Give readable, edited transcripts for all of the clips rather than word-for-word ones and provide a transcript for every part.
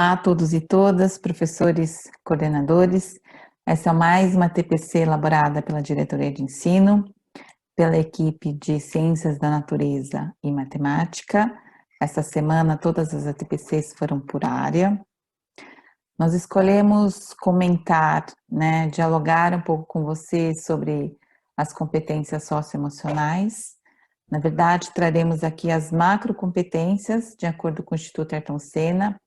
Olá a todos e todas, professores, coordenadores. Essa é mais uma TPC elaborada pela Diretoria de Ensino, pela equipe de Ciências da Natureza e Matemática. Essa semana todas as TPCs foram por área. Nós escolhemos comentar, dialogar um pouco com vocês sobre as competências socioemocionais. Na verdade, traremos aqui as macrocompetências, de acordo com o Instituto Ayrton Senna,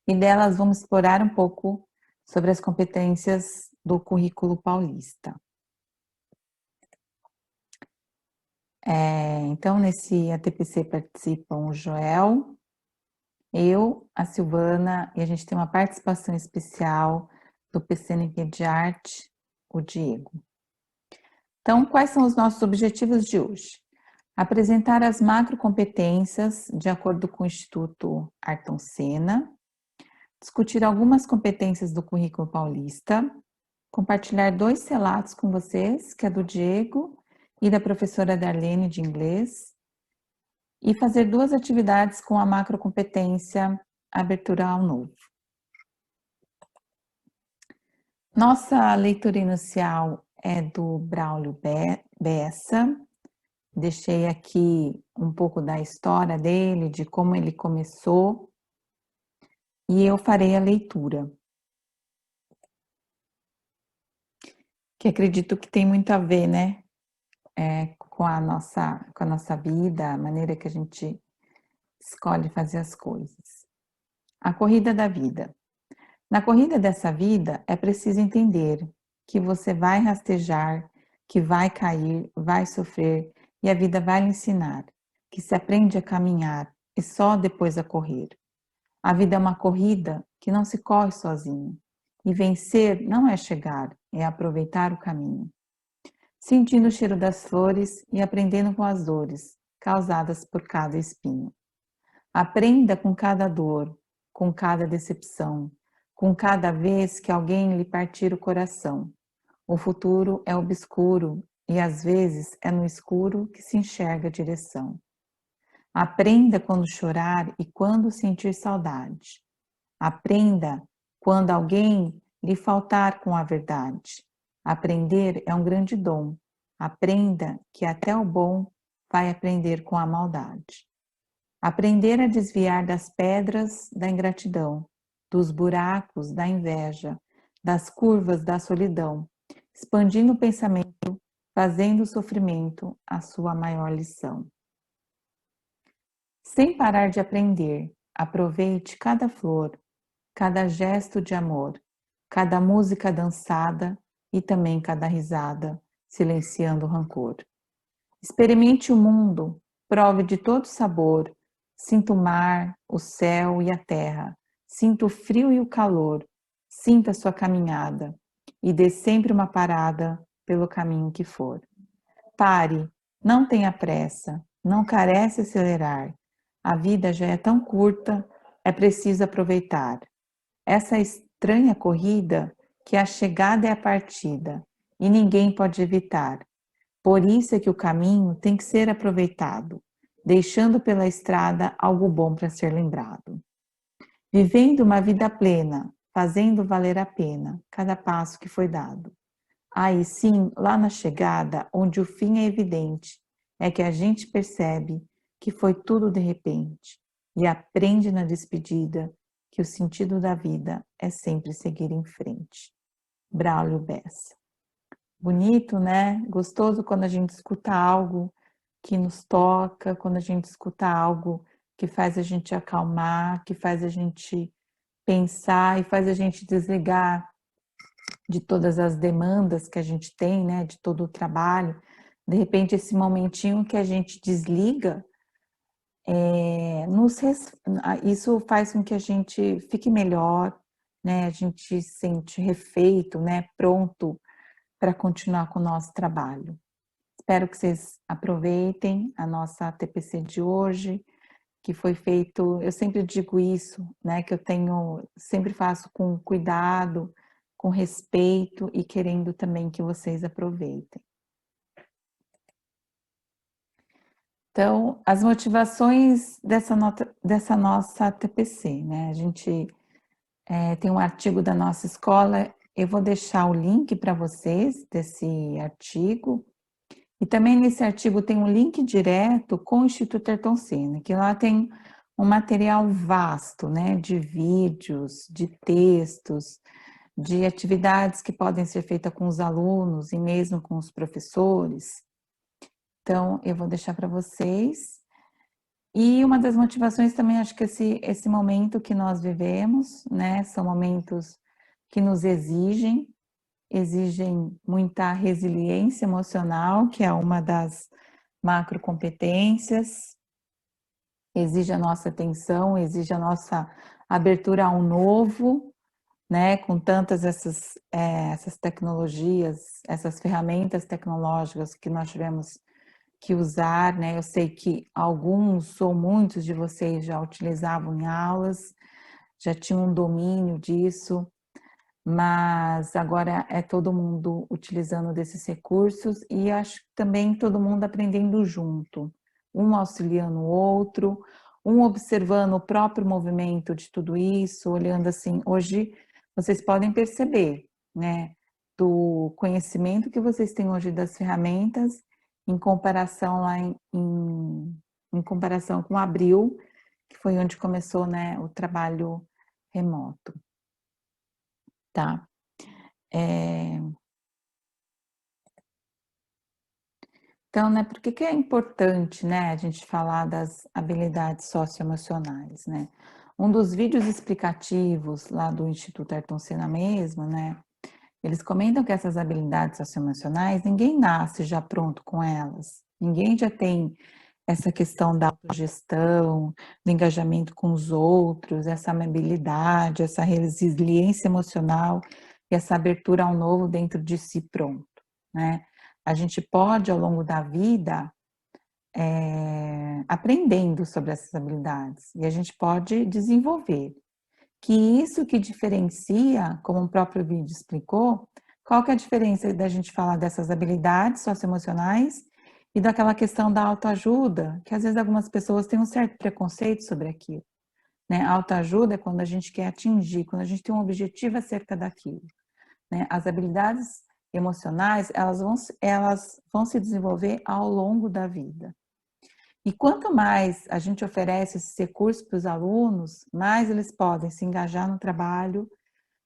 e delas vamos explorar um pouco sobre as competências do currículo paulista. Então, nesse ATPC participam o Joel, eu, a Silvana, e a gente tem uma participação especial do PCNQ de Arte, o Diego. Então, quais são os nossos objetivos de hoje? Apresentar as macrocompetências de acordo com o Instituto Ayrton Senna, discutir algumas competências do currículo paulista, compartilhar 2 relatos com vocês, que é do Diego e da professora Darlene de inglês, e fazer 2 atividades com a macrocompetência Abertura ao Novo. Nossa leitura inicial é do Braulio Bessa. Deixei aqui um pouco da história dele, de como ele começou, e eu farei a leitura, que acredito que tem muito a ver, com a nossa vida, a maneira que a gente escolhe fazer as coisas. A corrida da vida. Na corrida dessa vida, é preciso entender que você vai rastejar, que vai cair, vai sofrer, e a vida vai lhe ensinar que se aprende a caminhar e só depois a correr. A vida é uma corrida que não se corre sozinho, e vencer não é chegar, é aproveitar o caminho. Sentindo o cheiro das flores e aprendendo com as dores causadas por cada espinho. Aprenda com cada dor, com cada decepção, com cada vez que alguém lhe partir o coração. O futuro é obscuro e às vezes é no escuro que se enxerga a direção. Aprenda quando chorar e quando sentir saudade. Aprenda quando alguém lhe faltar com a verdade. Aprender é um grande dom. Aprenda que até o bom vai aprender com a maldade. Aprender a desviar das pedras da ingratidão, dos buracos da inveja, das curvas da solidão, expandindo o pensamento, fazendo o sofrimento a sua maior lição. Sem parar de aprender, aproveite cada flor, cada gesto de amor, cada música dançada e também cada risada, silenciando o rancor. Experimente o mundo, prove de todo sabor, sinta o mar, o céu e a terra, sinta o frio e o calor, sinta a sua caminhada e dê sempre uma parada pelo caminho que for. Pare, não tenha pressa, não carece acelerar. A vida já é tão curta, é preciso aproveitar. Essa estranha corrida que a chegada é a partida e ninguém pode evitar. Por isso é que o caminho tem que ser aproveitado, deixando pela estrada algo bom para ser lembrado. Vivendo uma vida plena, fazendo valer a pena cada passo que foi dado. Aí sim, lá na chegada, onde o fim é evidente, é que a gente percebe que foi tudo de repente e aprende na despedida que o sentido da vida é sempre seguir em frente. Braulio Bessa. Bonito, né? Gostoso quando a gente escuta algo que nos toca, quando a gente escuta algo que faz a gente acalmar, que faz a gente pensar e faz a gente desligar de todas as demandas que a gente tem, né? De todo o trabalho. De repente, esse momentinho que a gente desliga, isso faz com que a gente fique melhor, né? A gente se sente refeito, né? Pronto para continuar com o nosso trabalho. Espero que vocês aproveitem a nossa TPC de hoje, que foi feito, eu sempre digo isso, né, que sempre faço com cuidado, com respeito e querendo também que vocês aproveitem. Então, as motivações dessa nossa TPC, né, a gente Tem um artigo da nossa escola, eu vou deixar o link para vocês desse artigo, e também nesse artigo tem um link direto com o Instituto Ayrton Senna, que lá tem um material vasto, né, de vídeos, de textos, de atividades que podem ser feitas com os alunos e mesmo com os professores. Então, eu vou deixar para vocês. E uma das motivações também, acho que esse momento que nós vivemos, né, são momentos que nos exigem muita resiliência emocional, que é uma das macrocompetências, exige a nossa atenção, exige a nossa abertura ao novo, né, com tantas essas tecnologias, essas ferramentas tecnológicas que nós tivemos que usar, né? Eu sei que alguns ou muitos de vocês já utilizavam em aulas, já tinham um domínio disso, mas agora é todo mundo utilizando desses recursos e acho que também todo mundo aprendendo junto, um auxiliando o outro, um observando o próprio movimento de tudo isso, olhando assim, hoje vocês podem perceber, né, do conhecimento que vocês têm hoje das ferramentas em comparação lá em comparação com abril, que foi onde começou, né, o trabalho remoto, tá? Então, né, por que que é importante, né, a gente falar das habilidades socioemocionais, né? Um dos vídeos explicativos lá do Instituto Ayrton Senna mesmo, né, eles comentam que essas habilidades socioemocionais, ninguém nasce já pronto com elas. Ninguém já tem essa questão da autogestão, do engajamento com os outros, essa amabilidade, essa resiliência emocional e essa abertura ao novo dentro de si pronto, né? A gente pode, ao longo da vida, aprendendo sobre essas habilidades e a gente pode desenvolver. Que isso que diferencia, como o próprio vídeo explicou, qual que é a diferença da gente falar dessas habilidades socioemocionais e daquela questão da autoajuda, que às vezes algumas pessoas têm um certo preconceito sobre aquilo, né? A autoajuda é quando a gente quer atingir, quando a gente tem um objetivo acerca daquilo, né? As habilidades emocionais, elas vão se desenvolver ao longo da vida. E quanto mais a gente oferece esses recursos para os alunos, mais eles podem se engajar no trabalho,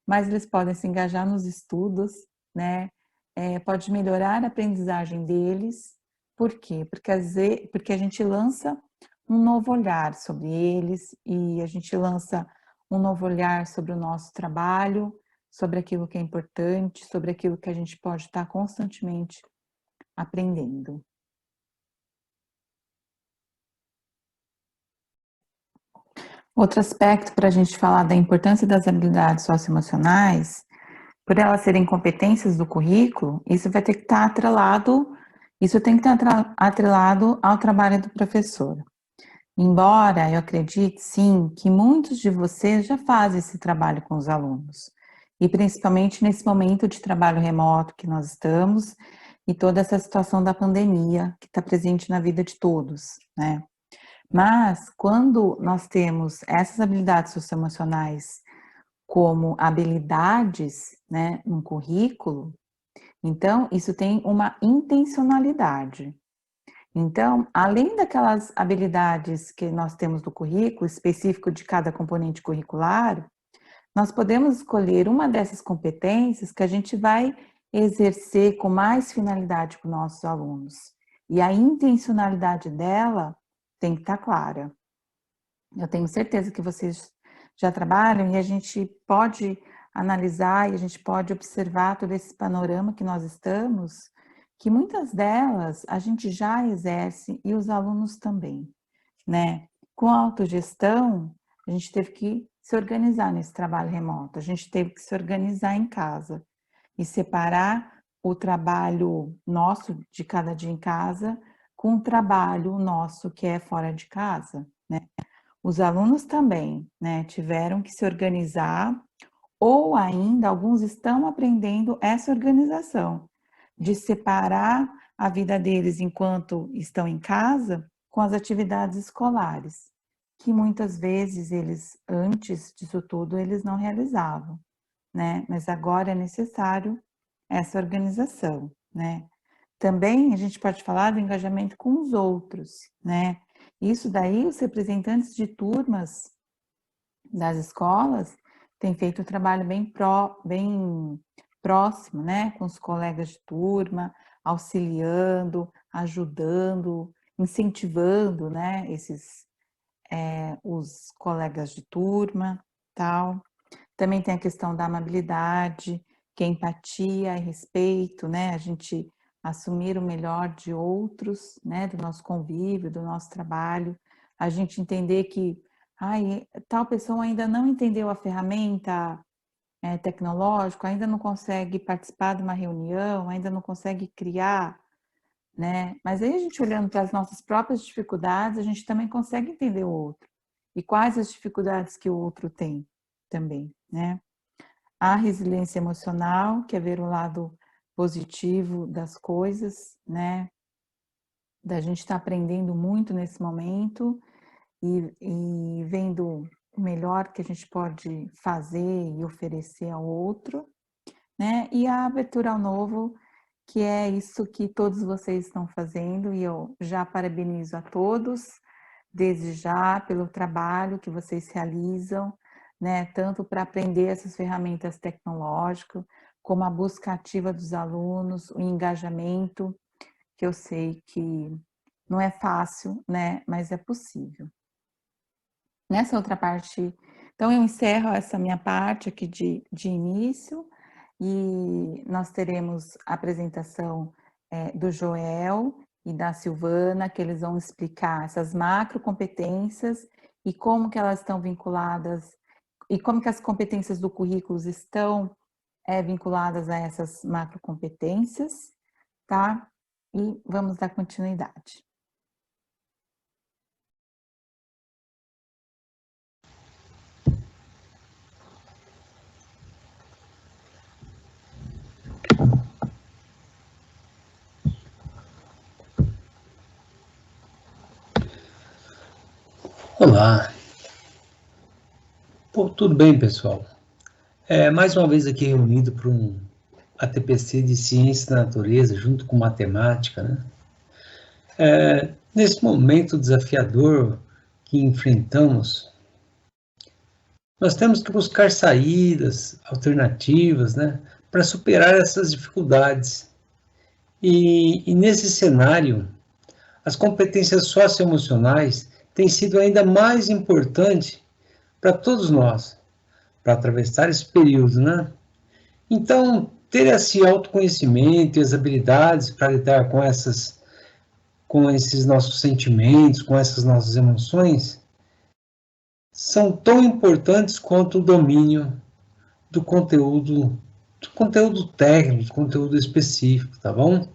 mais eles podem se engajar nos estudos, né? Pode melhorar a aprendizagem deles. Por quê? Porque a gente lança um novo olhar sobre eles e a gente lança um novo olhar sobre o nosso trabalho, sobre aquilo que é importante, sobre aquilo que a gente pode estar constantemente aprendendo. Outro aspecto para a gente falar da importância das habilidades socioemocionais, por elas serem competências do currículo, isso vai ter que estar atrelado, isso tem que estar atrelado ao trabalho do professor. Embora eu acredite, sim, que muitos de vocês já fazem esse trabalho com os alunos, e principalmente nesse momento de trabalho remoto que nós estamos, e toda essa situação da pandemia que está presente na vida de todos, né? Mas quando nós temos essas habilidades socioemocionais como habilidades, né, no currículo, então isso tem uma intencionalidade. Então, além daquelas habilidades que nós temos no currículo, específico de cada componente curricular, nós podemos escolher uma dessas competências que a gente vai exercer com mais finalidade com nossos alunos. E a intencionalidade dela tem que estar clara. Eu tenho certeza que vocês já trabalham e a gente pode analisar e a gente pode observar todo esse panorama que nós estamos, que muitas delas a gente já exerce e os alunos também, né? Com a autogestão, a gente teve que se organizar nesse trabalho remoto, a gente teve que se organizar em casa e separar o trabalho nosso de cada dia em casa com o trabalho nosso que é fora de casa, né? Os alunos também, né, tiveram que se organizar, ou ainda alguns estão aprendendo essa organização, de separar a vida deles enquanto estão em casa com as atividades escolares. que muitas vezes eles, antes disso tudo, eles não realizavam, né? Mas agora é necessário essa organização, né? Também a gente pode falar do engajamento com os outros, né? Isso daí, os representantes de turmas das escolas têm feito um trabalho bem próximo, né? Com os colegas de turma, auxiliando, ajudando, incentivando, né? Os colegas de turma, tal. Também tem a questão da amabilidade, que é empatia e respeito, né? A gente assumir o melhor de outros, né? Do nosso convívio, do nosso trabalho. A gente entender que, tal pessoa ainda não entendeu a ferramenta tecnológica, ainda não consegue participar de uma reunião, ainda não consegue criar, né? Mas aí a gente olhando para as nossas próprias dificuldades, a gente também consegue entender o outro. E quais as dificuldades que o outro tem também, né? A resiliência emocional, que é ver o lado positivo das coisas, né? Da gente estar aprendendo muito nesse momento e vendo o melhor que a gente pode fazer e oferecer ao outro, né? E a abertura ao novo, que é isso que todos vocês estão fazendo, e eu já parabenizo a todos, desde já, pelo trabalho que vocês realizam, né, tanto para aprender essas ferramentas tecnológicas, como a busca ativa dos alunos, o engajamento, que eu sei que não é fácil, né, mas é possível. Nessa outra parte, então eu encerro essa minha parte aqui de início, e nós teremos a apresentação do Joel e da Silvana, que eles vão explicar essas macro competências e como que elas estão vinculadas, e como que as competências do currículo estão vinculadas a essas macro competências, tá? E vamos dar continuidade. Olá, tudo bem, pessoal? Mais uma vez aqui reunido para um ATPC de Ciência da Natureza, junto com Matemática, né? Nesse momento desafiador que enfrentamos, nós temos que buscar saídas, alternativas, né, para superar essas dificuldades. E nesse cenário, as competências socioemocionais têm sido ainda mais importantes para todos nós, para atravessar esse período, né? Então, ter esse autoconhecimento e as habilidades para lidar com esses nossos sentimentos, com essas nossas emoções, são tão importantes quanto o domínio do conteúdo técnico, do conteúdo específico, tá bom?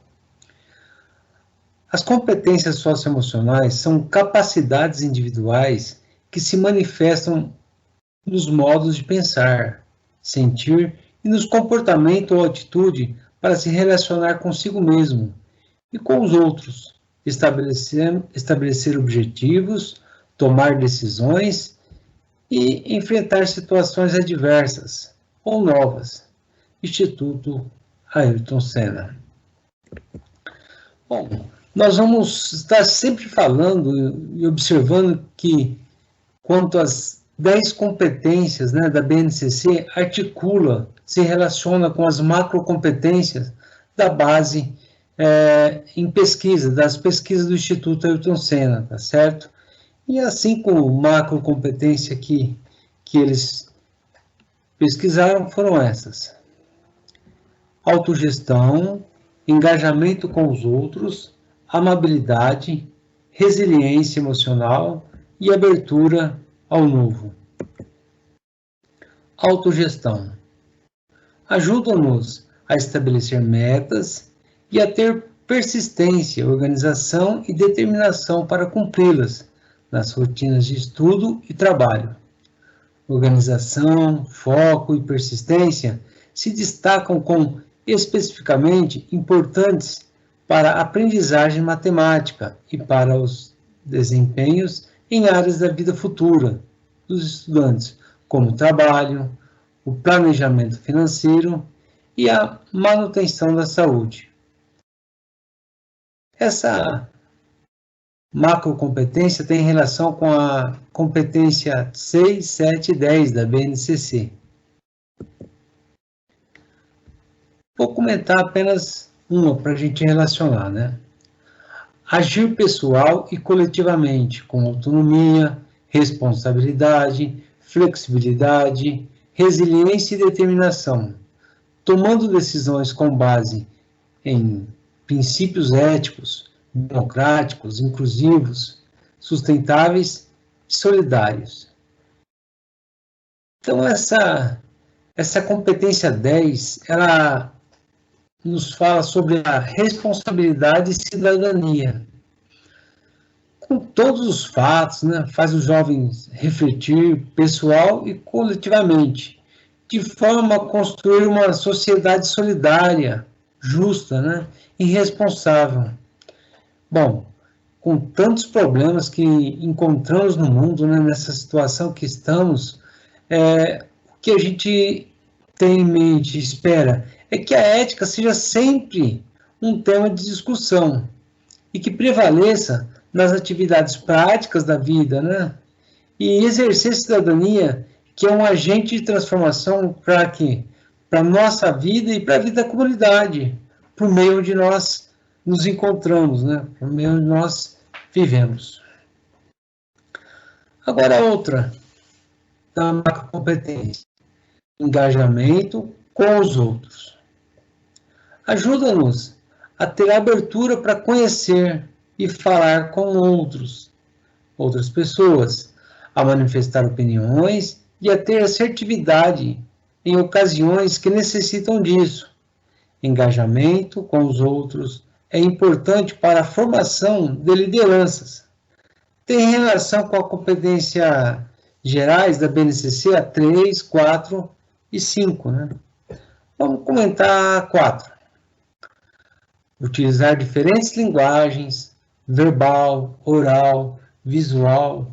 As competências socioemocionais são capacidades individuais que se manifestam nos modos de pensar, sentir e nos comportamento ou atitude para se relacionar consigo mesmo e com os outros, estabelecer objetivos, tomar decisões e enfrentar situações adversas ou novas. Instituto Ayrton Senna. Bom, nós vamos estar sempre falando e observando que, quanto às 10 competências, né, da BNCC, se relaciona com as macrocompetências da base em pesquisa, das pesquisas do Instituto Ayrton Senna, tá certo? E assim como macrocompetência que eles pesquisaram foram essas: autogestão, engajamento com os outros, amabilidade, resiliência emocional e abertura ao novo. Autogestão. Ajuda-nos a estabelecer metas e a ter persistência, organização e determinação para cumpri-las nas rotinas de estudo e trabalho. Organização, foco e persistência se destacam como especificamente importantes para a aprendizagem matemática e para os desempenhos em áreas da vida futura dos estudantes, como o trabalho, o planejamento financeiro e a manutenção da saúde. Essa macrocompetência tem relação com a competência 6, 7 e 10 da BNCC. Vou comentar apenas uma para a gente relacionar, né? Agir pessoal e coletivamente, com autonomia, responsabilidade, flexibilidade, resiliência e determinação, tomando decisões com base em princípios éticos, democráticos, inclusivos, sustentáveis e solidários. Então, essa competência 10, ela nos fala sobre a responsabilidade e cidadania. Com todos os fatos, né, faz os jovens refletir pessoal e coletivamente, de forma a construir uma sociedade solidária, justa, né, e responsável. Bom, com tantos problemas que encontramos no mundo, né, nessa situação que estamos, o que a gente tem em mente, espera, é que a ética seja sempre um tema de discussão e que prevaleça nas atividades práticas da vida, né? E exercer cidadania, que é um agente de transformação para quê? Para a nossa vida e para a vida da comunidade, por meio onde nós nos encontramos, né? Por meio onde nós vivemos. Agora, outra da macrocompetência: engajamento com os outros. Ajuda-nos a ter abertura para conhecer e falar com outras pessoas, a manifestar opiniões e a ter assertividade em ocasiões que necessitam disso. Engajamento com os outros é importante para a formação de lideranças. Tem relação com a competência gerais da BNCC, a 3, 4 e 5, né? Vamos comentar a 4. Utilizar diferentes linguagens, verbal, oral, visual,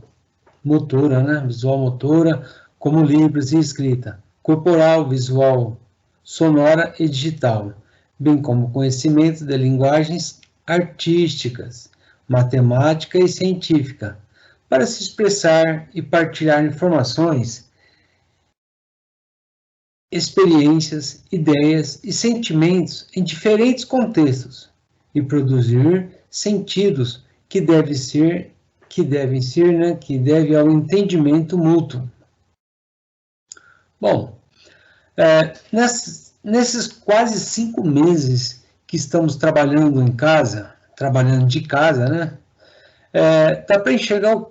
motora, né? Visual motora, como Libras e escrita, corporal, visual, sonora e digital, bem como conhecimento de linguagens artísticas, matemática e científica, para se expressar e partilhar informações, experiências, ideias e sentimentos em diferentes contextos e produzir sentidos que devem ao entendimento mútuo. Bom, nesses quase 5 meses que estamos trabalhando em casa, trabalhando de casa, né? Dá para enxergar o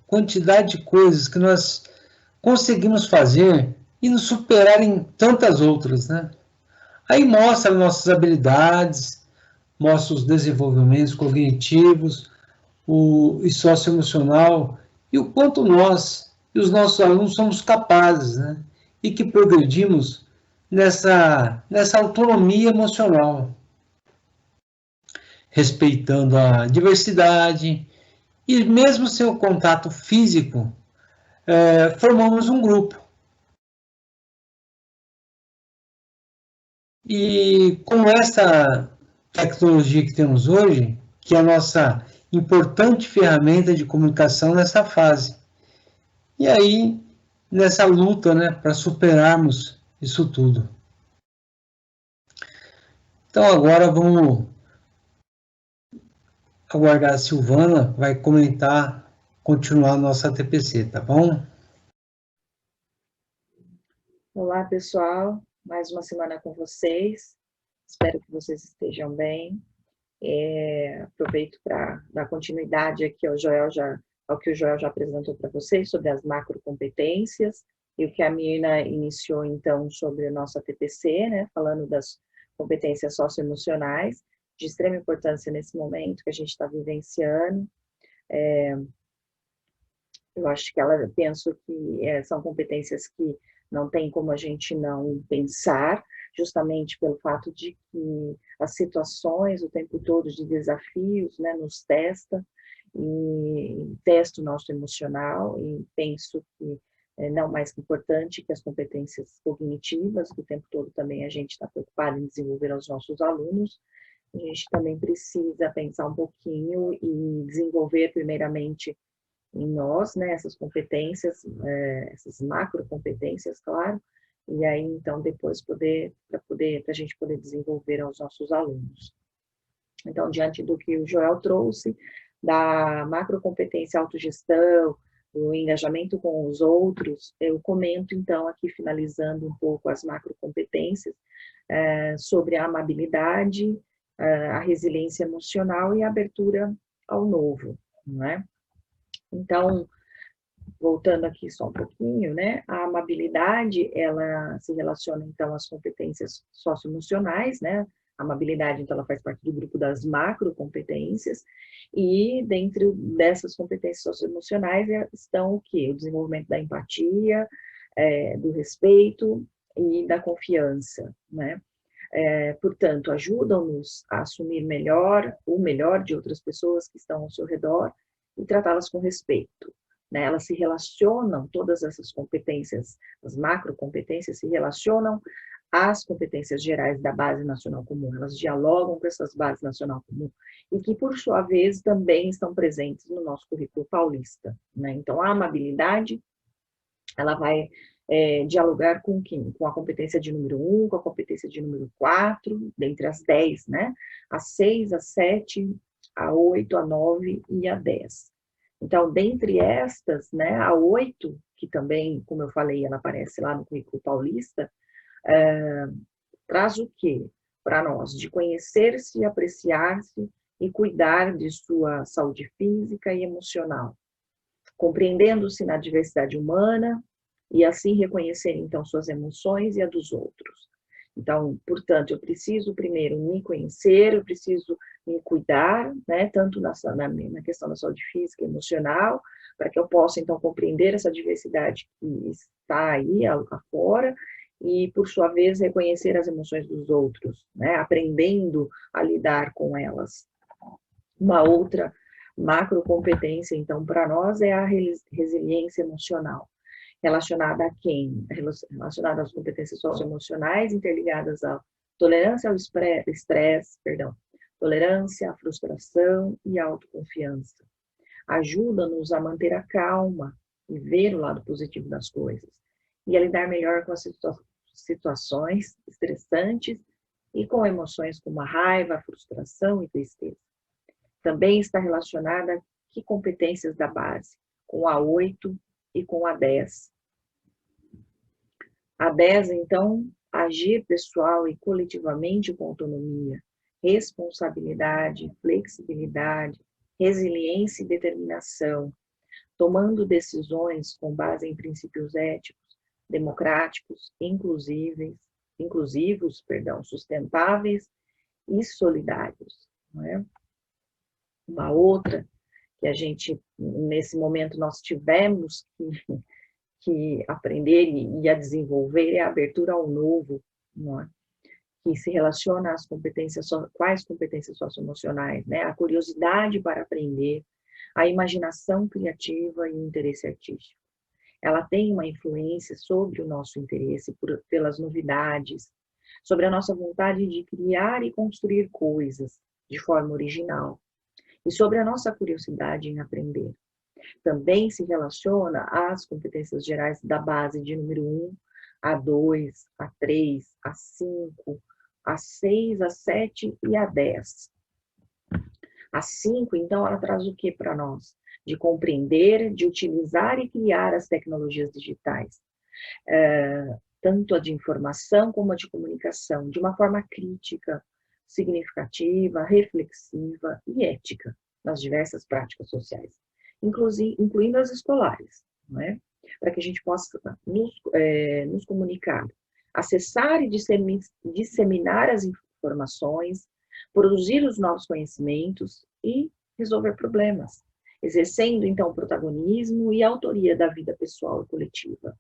quantidade de coisas que nós conseguimos fazer e nos superar em tantas outras, né? Aí mostra nossas habilidades, mostra os desenvolvimentos cognitivos, e socioemocional, e o quanto nós e os nossos alunos somos capazes, né? E que progredimos nessa autonomia emocional, respeitando a diversidade, e mesmo sem o contato físico, formamos um grupo. E com essa tecnologia que temos hoje, que é a nossa importante ferramenta de comunicação nessa fase. E aí, nessa luta, né, para superarmos isso tudo. Então, agora vamos aguardar a Silvana, vai continuar a nossa TPC, tá bom? Olá, pessoal. Mais uma semana com vocês. Espero que vocês estejam bem. Aproveito para dar continuidade aqui ao que o Joel já apresentou para vocês sobre as macrocompetências e o que a Mirna iniciou, então, sobre a nossa TPC, né, falando das competências socioemocionais, de extrema importância nesse momento que a gente está vivenciando. Eu acho que penso que são competências que não tem como a gente não pensar, justamente pelo fato de que as situações o tempo todo de desafios, né, nos testa, e testa o nosso emocional, e penso que não mais que importante que as competências cognitivas, que o tempo todo também a gente está preocupado em desenvolver aos nossos alunos, a gente também precisa pensar um pouquinho e desenvolver primeiramente em nós, né, essas competências, essas macro competências, claro, e aí então depois para a gente poder desenvolver aos nossos alunos. Então, diante do que o Joel trouxe, da macrocompetência autogestão, do engajamento com os outros, eu comento, então, aqui finalizando um pouco as macrocompetências, sobre a amabilidade, a resiliência emocional e a abertura ao novo, não é? Então, voltando aqui só um pouquinho, né? A amabilidade, ela se relaciona, então, às competências socioemocionais, né? A amabilidade, então, ela faz parte do grupo das macrocompetências, e dentro dessas competências socioemocionais estão o quê? O desenvolvimento da empatia, do respeito e da confiança, né? Portanto, ajudam-nos a assumir melhor o melhor de outras pessoas que estão ao seu redor e tratá-las com respeito. Né? Elas se relacionam, todas essas competências, as macrocompetências se relacionam às competências gerais da Base Nacional Comum, elas dialogam com essas Bases Nacional Comum, e que, por sua vez, também estão presentes no nosso currículo paulista. Né? Então, a amabilidade, ela vai dialogar com quem? Com a competência de número 1, com a competência de número 4, dentre as 10, né? A 6, a 7, a 8, a 9 e a 10. Então, dentre estas, né, a 8, que também, como eu falei, ela aparece lá no currículo paulista, traz o quê? Para nós, de conhecer-se, apreciar-se e cuidar de sua saúde física e emocional, compreendendo-se na diversidade humana e assim reconhecer, então, suas emoções e a dos outros. Então, portanto, eu preciso primeiro me conhecer, eu preciso me cuidar, né, tanto na questão da saúde física e emocional, para que eu possa, então, compreender essa diversidade que está aí afora, e, por sua vez, reconhecer as emoções dos outros, né, aprendendo a lidar com elas. Uma outra macrocompetência, então, para nós é a resiliência emocional. Relacionada a quem? Relacionada às competências socioemocionais, interligadas à tolerância ao estresse, tolerância à frustração e à autoconfiança. Ajuda-nos a manter a calma e ver o lado positivo das coisas, e a lidar melhor com as situações estressantes e com emoções como a raiva, a frustração e tristeza. Também está relacionada a que competências da base? Com a 8 e com a 10. A 10, então, agir pessoal e coletivamente com autonomia, responsabilidade, flexibilidade, resiliência e determinação, tomando decisões com base em princípios éticos, democráticos, inclusivos, sustentáveis e solidários. Não é? Uma outra que a gente, nesse momento, nós tivemos que aprender e a desenvolver é a abertura ao novo, não é? Que se relaciona às competências, quais competências socioemocionais, né? A curiosidade para aprender, a imaginação criativa e o interesse artístico. Ela tem uma influência sobre o nosso interesse pelas novidades, sobre a nossa vontade de criar e construir coisas de forma original, e sobre a nossa curiosidade em aprender. Também se relaciona às competências gerais da base de número 1, a 2, a 3, a 5, a 6, a 7 e a 10. A 5, então, ela traz o que para nós? De compreender, de utilizar e criar as tecnologias digitais, tanto a de informação como a de comunicação, de uma forma crítica, significativa, reflexiva e ética nas diversas práticas sociais, incluindo as escolares, não é? Para que a gente possa nos comunicar, acessar e disseminar as informações, produzir os novos conhecimentos e resolver problemas, exercendo, então, o protagonismo e a autoria da vida pessoal e coletiva.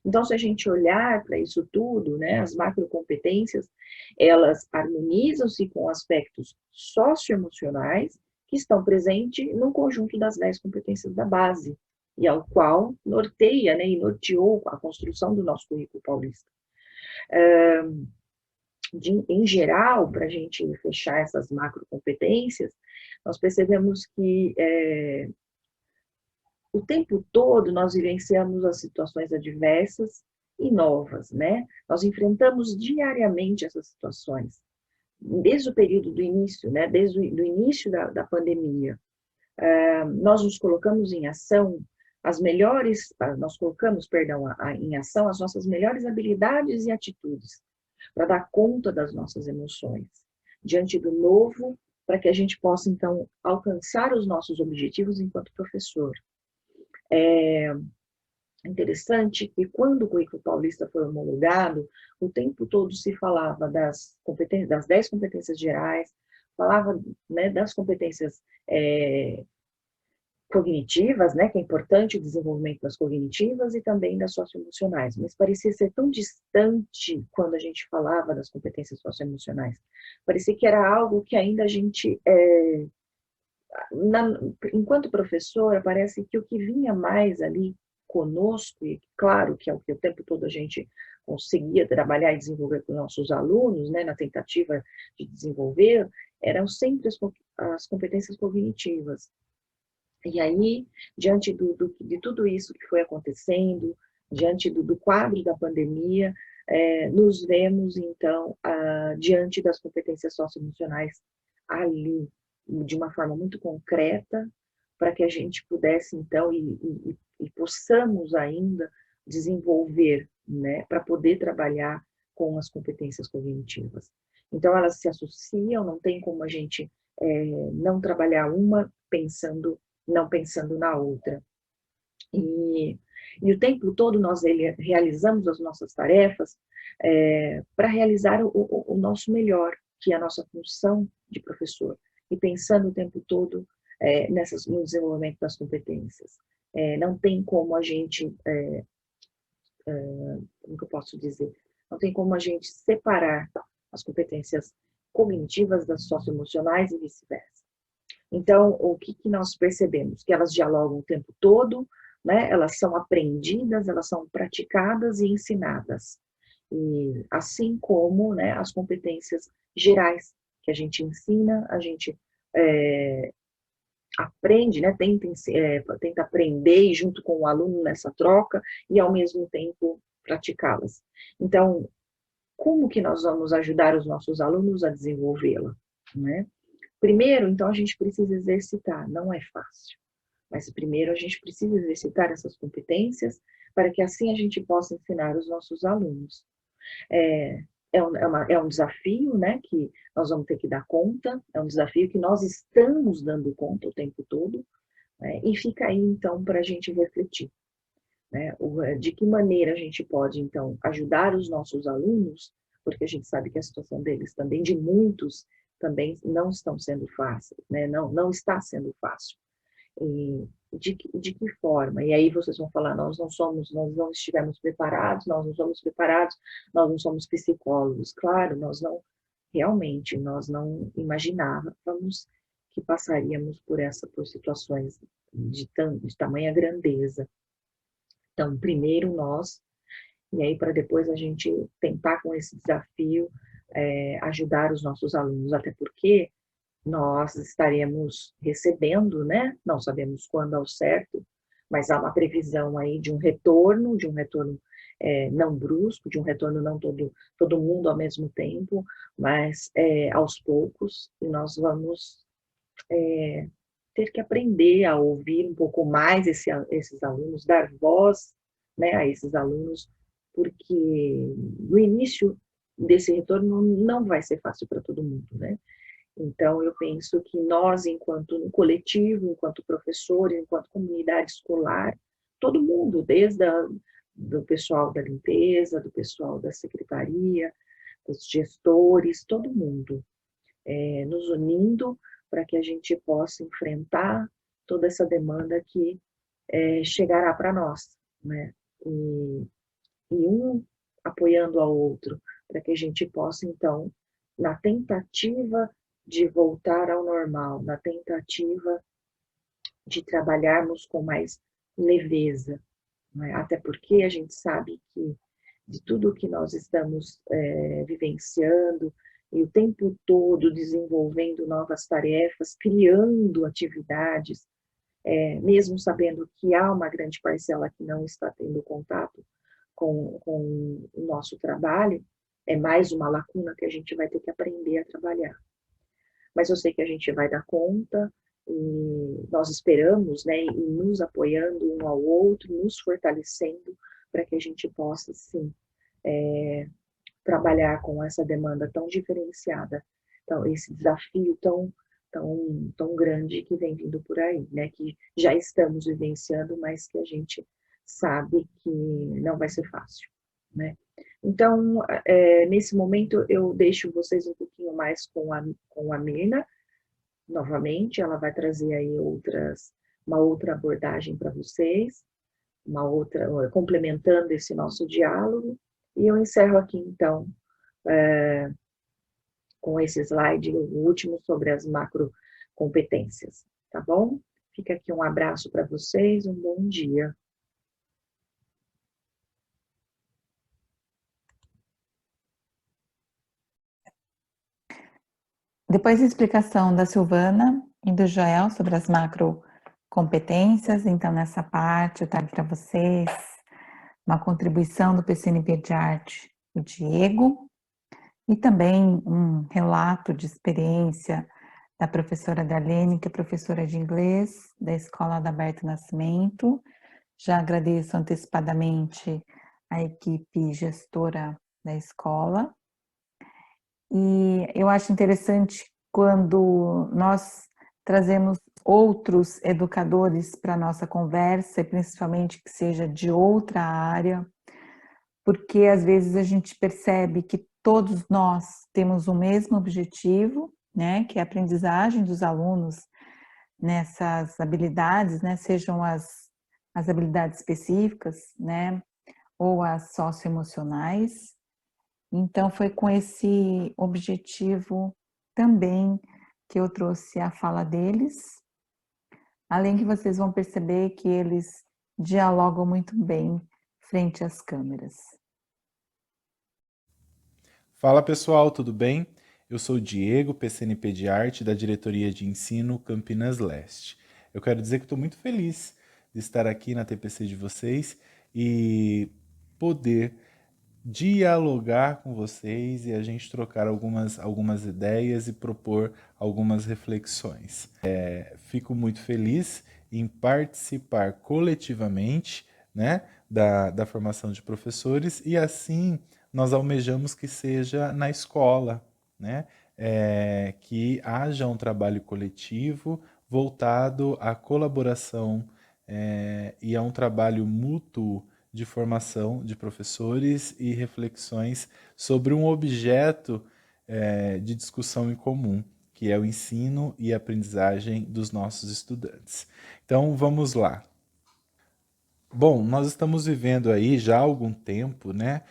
Então, se a gente olhar para isso tudo, né, as macrocompetências, elas harmonizam-se com aspectos socioemocionais que estão presentes no conjunto das 10 competências da base, e ao qual norteia, né, e norteou a construção do nosso currículo paulista. Em geral, para a gente fechar essas macrocompetências, nós percebemos que o tempo todo nós vivenciamos as situações adversas e novas, né? Nós enfrentamos diariamente essas situações, desde o período do início, né? Desde o início da pandemia. Nós nos colocamos em ação nós colocamos, perdão, em ação as nossas melhores habilidades e atitudes para dar conta das nossas emoções, diante do novo, para que a gente possa, então, alcançar os nossos objetivos enquanto professor. É interessante que quando o Currículo Paulista foi homologado, o tempo todo se falava das 10 competências gerais, falava, né, das competências cognitivas, né, que é importante o desenvolvimento das cognitivas e também das socioemocionais, mas parecia ser tão distante quando a gente falava das competências socioemocionais. Parecia que era algo que ainda a gente, enquanto professora, parece que o que vinha mais ali conosco, e claro que é o que o tempo todo a gente conseguia trabalhar e desenvolver com nossos alunos, né, na tentativa de desenvolver, eram sempre as competências cognitivas. E aí, diante de tudo isso que foi acontecendo, diante do quadro da pandemia, nos vemos, então, diante das competências socioemocionais ali, de uma forma muito concreta, para que a gente pudesse, então, e possamos ainda desenvolver, né, para poder trabalhar com as competências cognitivas. Então, elas se associam, não tem como a gente não trabalhar uma não pensando na outra. E o tempo todo nós realizamos as nossas tarefas para realizar o nosso melhor, que é a nossa função de professor, e pensando o tempo todo no desenvolvimento das competências. Não tem como a gente, como que eu posso dizer, não tem como a gente separar as competências cognitivas das socioemocionais e vice-versa. Então, o que nós percebemos? Que elas dialogam o tempo todo, né? Elas são aprendidas, elas são praticadas e ensinadas. E assim como, né, as competências gerais, que a gente ensina, a gente aprende, né, tenta aprender junto com o aluno nessa troca e, ao mesmo tempo, praticá-las. Então, como que nós vamos ajudar os nossos alunos a desenvolvê-la, né? Primeiro, então, a gente precisa exercitar, não é fácil, mas primeiro a gente precisa exercitar essas competências para que assim a gente possa ensinar os nossos alunos. É um desafio, né, que nós vamos ter que dar conta, é um desafio que nós estamos dando conta o tempo todo, né, e fica aí, então, para a gente refletir, né, de que maneira a gente pode, então, ajudar os nossos alunos, porque a gente sabe que a situação deles também, de muitos, também não estão sendo fáceis, né? Não está sendo fácil. E de que forma? E aí vocês vão falar, nós não estivemos preparados, nós não somos preparados, nós não somos psicólogos. Claro, realmente, nós não imaginávamos que passaríamos por situações de tamanha grandeza. Então, primeiro nós, e aí para depois a gente tentar com esse desafio ajudar os nossos alunos, até porque nós estaremos recebendo, né? Não sabemos quando ao certo, mas há uma previsão aí de um retorno não brusco, de um retorno não todo mundo ao mesmo tempo, mas aos poucos, e nós vamos ter que aprender a ouvir um pouco mais esses alunos, dar voz, né, a esses alunos, porque no início desse retorno não vai ser fácil para todo mundo, né? Então, eu penso que nós, enquanto coletivo, enquanto professores, enquanto comunidade escolar, todo mundo, do pessoal da limpeza, do pessoal da secretaria, dos gestores, todo mundo, nos unindo para que a gente possa enfrentar toda essa demanda que chegará para nós, né? E um apoiando ao outro, para que a gente possa, então, na tentativa de voltar ao normal, na tentativa de trabalharmos com mais leveza, né? Até porque a gente sabe que de tudo que nós estamos vivenciando e o tempo todo desenvolvendo novas tarefas, criando atividades, mesmo sabendo que há uma grande parcela que não está tendo contato com o nosso trabalho, é mais uma lacuna que a gente vai ter que aprender a trabalhar. Mas eu sei que a gente vai dar conta, e nós esperamos, né, e nos apoiando um ao outro, nos fortalecendo, para que a gente possa, sim, trabalhar com essa demanda tão diferenciada, então, esse desafio tão grande que vem vindo por aí, né, que já estamos vivenciando, mas que a gente sabe que não vai ser fácil, né. Então, nesse momento, eu deixo vocês um pouquinho mais com a Mirna, novamente, ela vai trazer aí uma outra abordagem para vocês, complementando esse nosso diálogo, e eu encerro aqui, então, com esse slide, o último sobre as macrocompetências, tá bom? Fica aqui um abraço para vocês, um bom dia. Depois da explicação da Silvana e do Joel sobre as macrocompetências, então nessa parte eu trago para vocês uma contribuição do PCNP de Arte, o Diego, e também um relato de experiência da professora Darlene, que é professora de inglês da Escola Adalberto Nascimento. Já agradeço antecipadamente a equipe gestora da escola. E eu acho interessante quando nós trazemos outros educadores para a nossa conversa, e principalmente que seja de outra área, porque às vezes a gente percebe que todos nós temos o mesmo objetivo, né, que é a aprendizagem dos alunos nessas habilidades, né, sejam as habilidades específicas, né, ou as socioemocionais. Então, foi com esse objetivo também que eu trouxe a fala deles, além que vocês vão perceber que eles dialogam muito bem frente às câmeras. Fala pessoal, tudo bem? Eu sou o Diego, PCNP de Arte, da Diretoria de Ensino Campinas Leste. Eu quero dizer que estou muito feliz de estar aqui na TPC de vocês e poder dialogar com vocês e a gente trocar algumas ideias e propor algumas reflexões. Fico muito feliz em participar coletivamente, né, da formação de professores e assim nós almejamos que seja na escola, né, que haja um trabalho coletivo voltado à colaboração e a um trabalho mútuo de formação de professores e reflexões sobre um objeto de discussão em comum, que é o ensino e a aprendizagem dos nossos estudantes. Então, vamos lá. Bom, nós estamos vivendo aí já há algum tempo, né?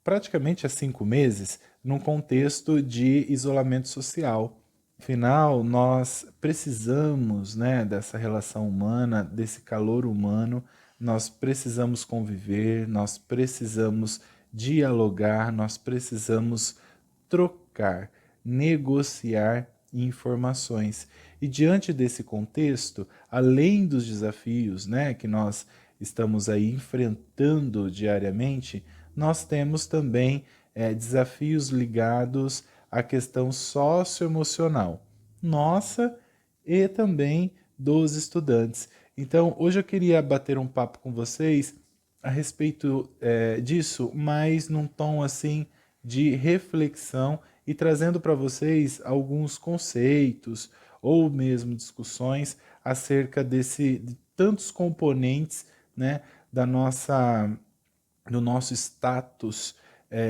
Praticamente há 5 meses, num contexto de isolamento social. Afinal, nós precisamos, né, dessa relação humana, desse calor humano, nós precisamos conviver, nós precisamos dialogar, nós precisamos trocar, negociar informações. E diante desse contexto, além dos desafios, né, que nós estamos aí enfrentando diariamente, nós temos também desafios ligados à questão socioemocional, nossa e também dos estudantes. Então, hoje eu queria bater um papo com vocês a respeito disso, mas num tom assim de reflexão e trazendo para vocês alguns conceitos ou mesmo discussões acerca de tantos componentes, né, do nosso status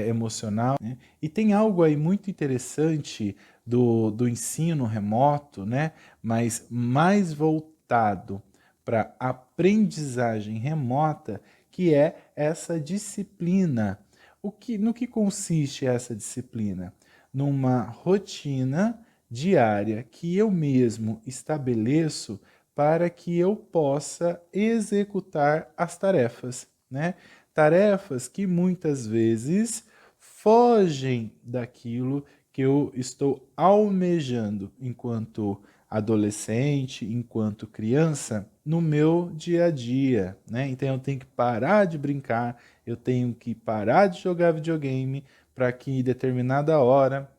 emocional, né? E tem algo aí muito interessante do ensino remoto, né? Mas mais voltado para aprendizagem remota, que é essa disciplina. No que consiste essa disciplina? numa rotina diária que eu mesmo estabeleço para que eu possa executar as tarefas, né? Tarefas que muitas vezes fogem daquilo que eu estou almejando enquanto adolescente, enquanto criança, no meu dia a dia, né? Então eu tenho que parar de brincar, eu tenho que parar de jogar videogame para que em determinada hora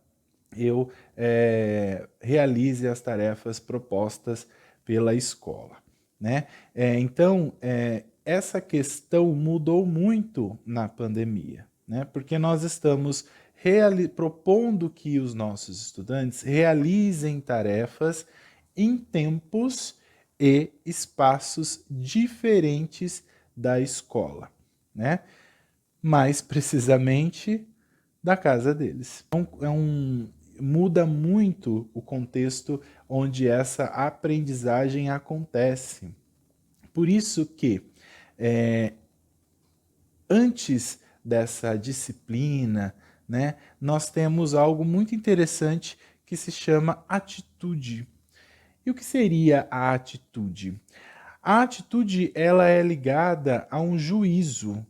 eu realize as tarefas propostas pela escola, né? Então, essa questão mudou muito na pandemia, né? Porque nós estamos propondo que os nossos estudantes realizem tarefas em tempos e espaços diferentes da escola, né? Mais precisamente da casa deles. Então, muda muito o contexto onde essa aprendizagem acontece. Por isso que, antes dessa disciplina, né, nós temos algo muito interessante que se chama atitude. E o que seria a atitude? A atitude ela é ligada a um juízo,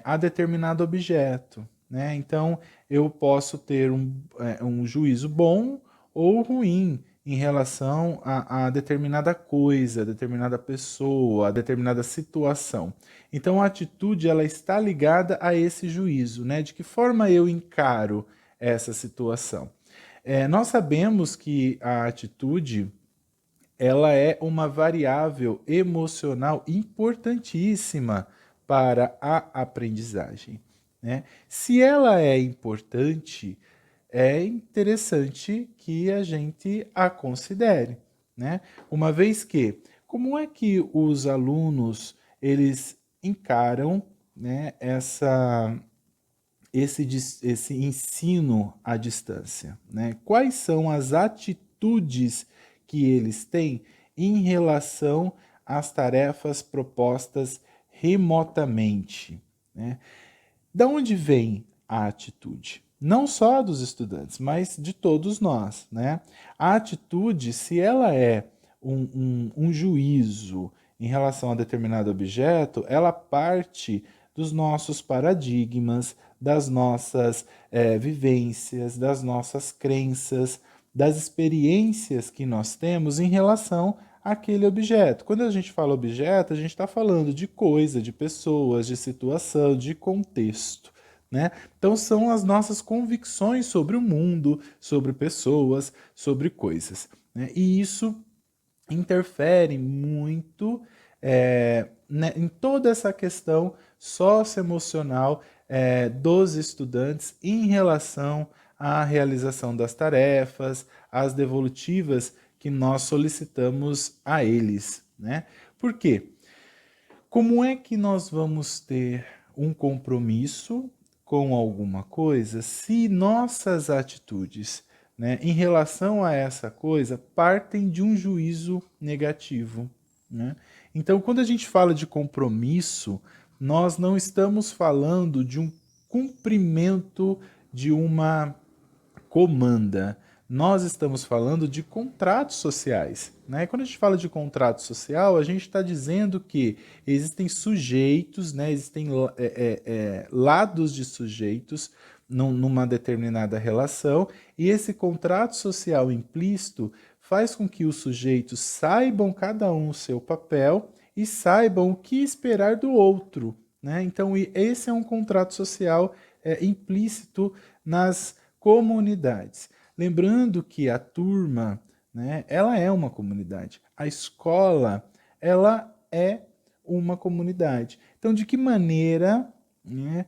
a determinado objeto, né? Então, eu posso ter um juízo bom ou ruim em relação a determinada coisa, a determinada pessoa, a determinada situação. Então, a atitude ela está ligada a esse juízo, né? De que forma eu encaro essa situação? Nós sabemos que a atitude ela é uma variável emocional importantíssima para a aprendizagem, né? Se ela é importante, é interessante que a gente a considere, né? Uma vez que, como é que os alunos eles encaram, né, esse ensino à distância, né? Quais são as atitudes que eles têm em relação às tarefas propostas remotamente, né? Da onde vem a atitude? Não só dos estudantes, mas de todos nós, né? A atitude, se ela é um juízo em relação a determinado objeto, ela parte dos nossos paradigmas, das nossas vivências, das nossas crenças, das experiências que nós temos em relação àquele objeto. Quando a gente fala objeto, a gente está falando de coisa, de pessoas, de situação, de contexto, né? Então são as nossas convicções sobre o mundo, sobre pessoas, sobre coisas, né? E isso interfere muito né, em toda essa questão socioemocional dos estudantes em relação à realização das tarefas, às devolutivas que nós solicitamos a eles, né? Por quê? Como é que nós vamos ter um compromisso com alguma coisa se nossas atitudes, né, em relação a essa coisa partem de um juízo negativo, né? Então, quando a gente fala de compromisso, nós não estamos falando de um cumprimento de uma comanda. Nós estamos falando de contratos sociais, né? Quando a gente fala de contrato social, a gente está dizendo que existem sujeitos, né? Existem lados de sujeitos numa determinada relação, e esse contrato social implícito faz com que os sujeitos saibam cada um o seu papel e saibam o que esperar do outro, né? Então, esse é um contrato social implícito nas comunidades. Lembrando que a turma, né, ela é uma comunidade. A escola, ela é uma comunidade. Então, de que maneira, né,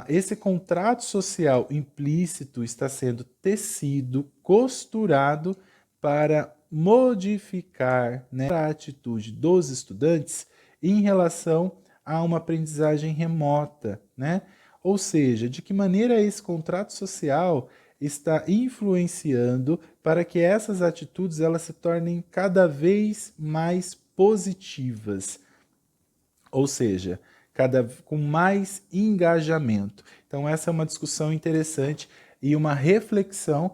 esse contrato social implícito está sendo tecido, costurado para modificar, né, a atitude dos estudantes em relação a uma aprendizagem remota, né? Ou seja, de que maneira esse contrato social está influenciando para que essas atitudes elas se tornem cada vez mais positivas, ou seja, com mais engajamento. Então essa é uma discussão interessante e uma reflexão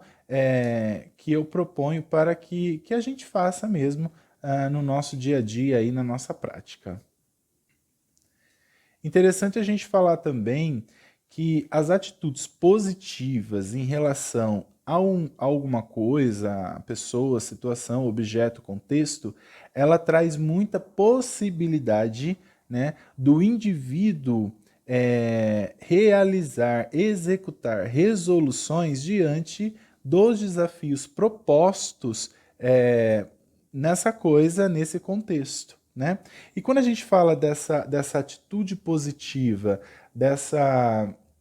que eu proponho para que a gente faça mesmo no nosso dia a dia e na nossa prática. Interessante a gente falar também que as atitudes positivas em relação a alguma coisa, pessoa, situação, objeto, contexto, ela traz muita possibilidade, né, do indivíduo realizar, executar resoluções diante dos desafios propostos nessa coisa, nesse contexto, né? E quando a gente fala dessa atitude positiva,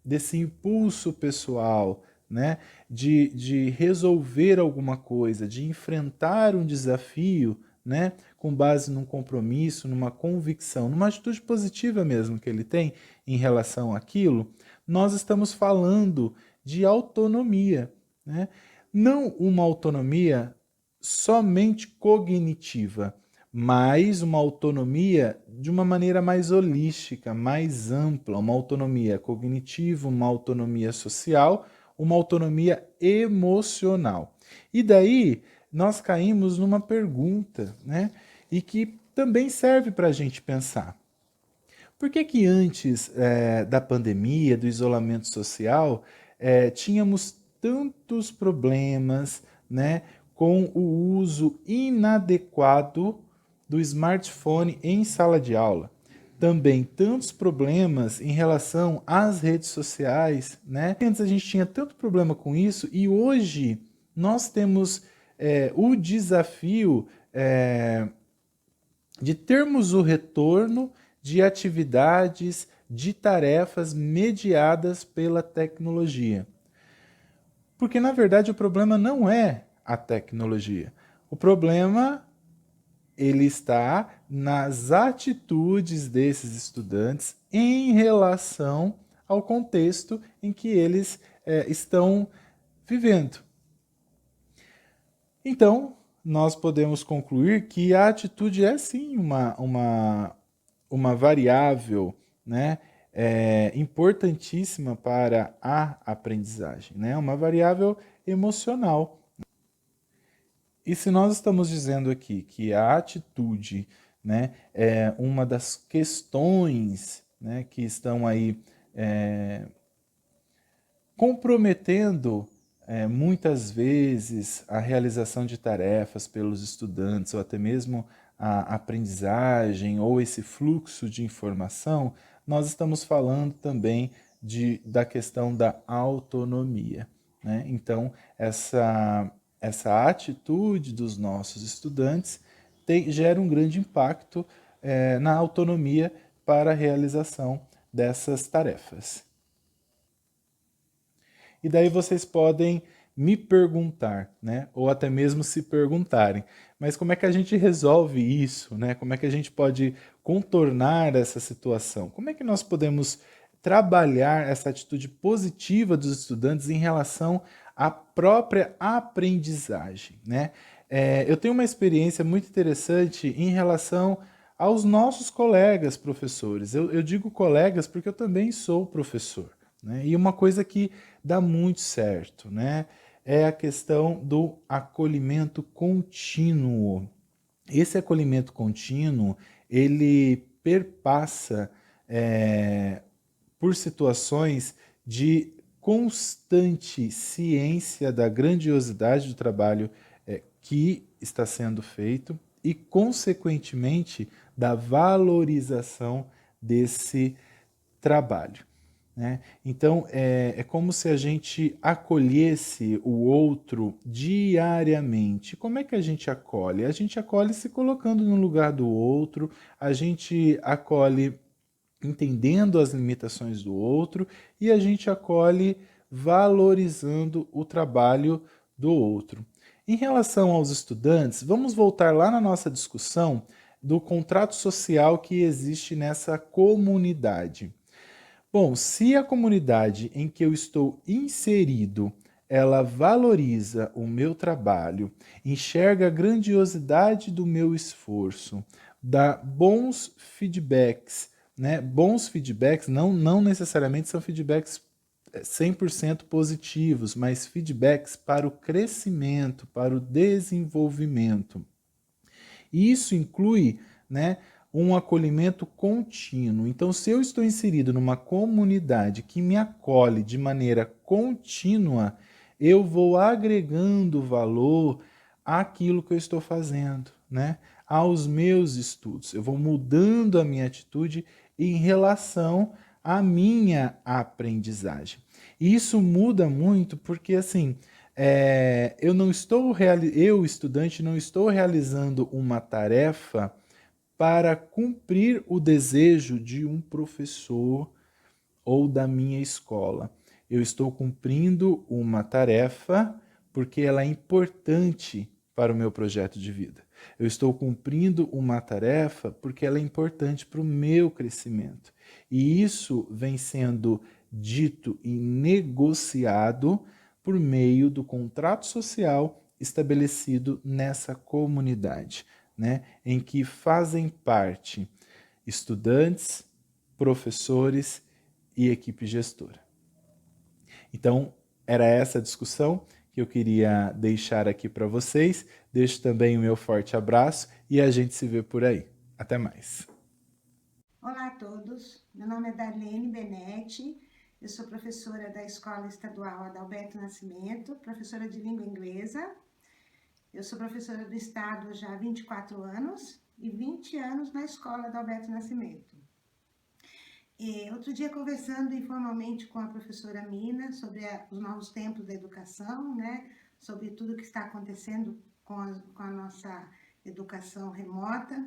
desse impulso pessoal, né, de resolver alguma coisa, de enfrentar um desafio, né, com base num compromisso, numa convicção, numa atitude positiva mesmo que ele tem em relação àquilo, nós estamos falando de autonomia, né? Não uma autonomia somente cognitiva, mas uma autonomia de uma maneira mais holística, mais ampla, uma autonomia cognitiva, uma autonomia social, uma autonomia emocional. E daí nós caímos numa pergunta, né? E que também serve para a gente pensar. Por que que antes da pandemia, do isolamento social, tínhamos tantos problemas, né, com o uso inadequado do smartphone em sala de aula? Também tantos problemas em relação às redes sociais, né? Antes a gente tinha tanto problema com isso e hoje nós temos o desafio de termos o retorno de atividades, de tarefas mediadas pela tecnologia. Porque, na verdade, o problema não é a tecnologia. O problema ele está nas atitudes desses estudantes em relação ao contexto em que eles estão vivendo. Então, nós podemos concluir que a atitude é sim uma variável, né, importantíssima para a aprendizagem, né, uma variável emocional. E se nós estamos dizendo aqui que a atitude, né, é uma das questões, né, que estão aí comprometendo muitas vezes a realização de tarefas pelos estudantes, ou até mesmo a aprendizagem, ou esse fluxo de informação, nós estamos falando também da questão da autonomia, né? Então, essa atitude dos nossos estudantes gera um grande impacto na autonomia para a realização dessas tarefas. E daí vocês podem me perguntar, né? Ou até mesmo se perguntarem, mas como é que a gente resolve isso, né? Como é que a gente pode contornar essa situação? Como é que nós podemos trabalhar essa atitude positiva dos estudantes em relação à própria aprendizagem, né? Eu tenho uma experiência muito interessante em relação aos nossos colegas professores. Eu digo colegas porque eu também sou professor, né? E uma coisa que dá muito certo, né, é a questão do acolhimento contínuo. Esse acolhimento contínuo, ele perpassa por situações de constante ciência da grandiosidade do trabalho que está sendo feito e, consequentemente, da valorização desse trabalho, né? Então, é como se a gente acolhesse o outro diariamente. Como é que a gente acolhe? A gente acolhe se colocando no lugar do outro, a gente acolhe entendendo as limitações do outro e a gente acolhe valorizando o trabalho do outro. Em relação aos estudantes, vamos voltar lá na nossa discussão do contrato social que existe nessa comunidade. Bom, se a comunidade em que eu estou inserido, ela valoriza o meu trabalho, enxerga a grandiosidade do meu esforço, dá bons feedbacks, né? Bons feedbacks não necessariamente são feedbacks 100% positivos, mas feedbacks para o crescimento, para o desenvolvimento. E isso inclui, né, um acolhimento contínuo. Então, se eu estou inserido numa comunidade que me acolhe de maneira contínua, eu vou agregando valor àquilo que eu estou fazendo, né? Aos meus estudos. Eu vou mudando a minha atitude em relação à minha aprendizagem. E isso muda muito porque, assim, eu, estudante, não estou realizando uma tarefa para cumprir o desejo de um professor ou da minha escola. Eu estou cumprindo uma tarefa porque ela é importante para o meu projeto de vida. Eu estou cumprindo uma tarefa porque ela é importante para o meu crescimento. E isso vem sendo dito e negociado por meio do contrato social estabelecido nessa comunidade, né, em que fazem parte estudantes, professores e equipe gestora. Então, era essa a discussão que eu queria deixar aqui para vocês. Deixo também o meu forte abraço e a gente se vê por aí. Até mais. Olá a todos, meu nome é Darlene Benetti, eu sou professora da Escola Estadual Adalberto Nascimento, professora de língua inglesa. Eu sou professora do Estado já há 24 anos e 20 anos na Escola Adalberto Nascimento. Outro dia, conversando informalmente com a professora Mina sobre os novos tempos da educação, né, sobre tudo que está acontecendo com a nossa educação remota,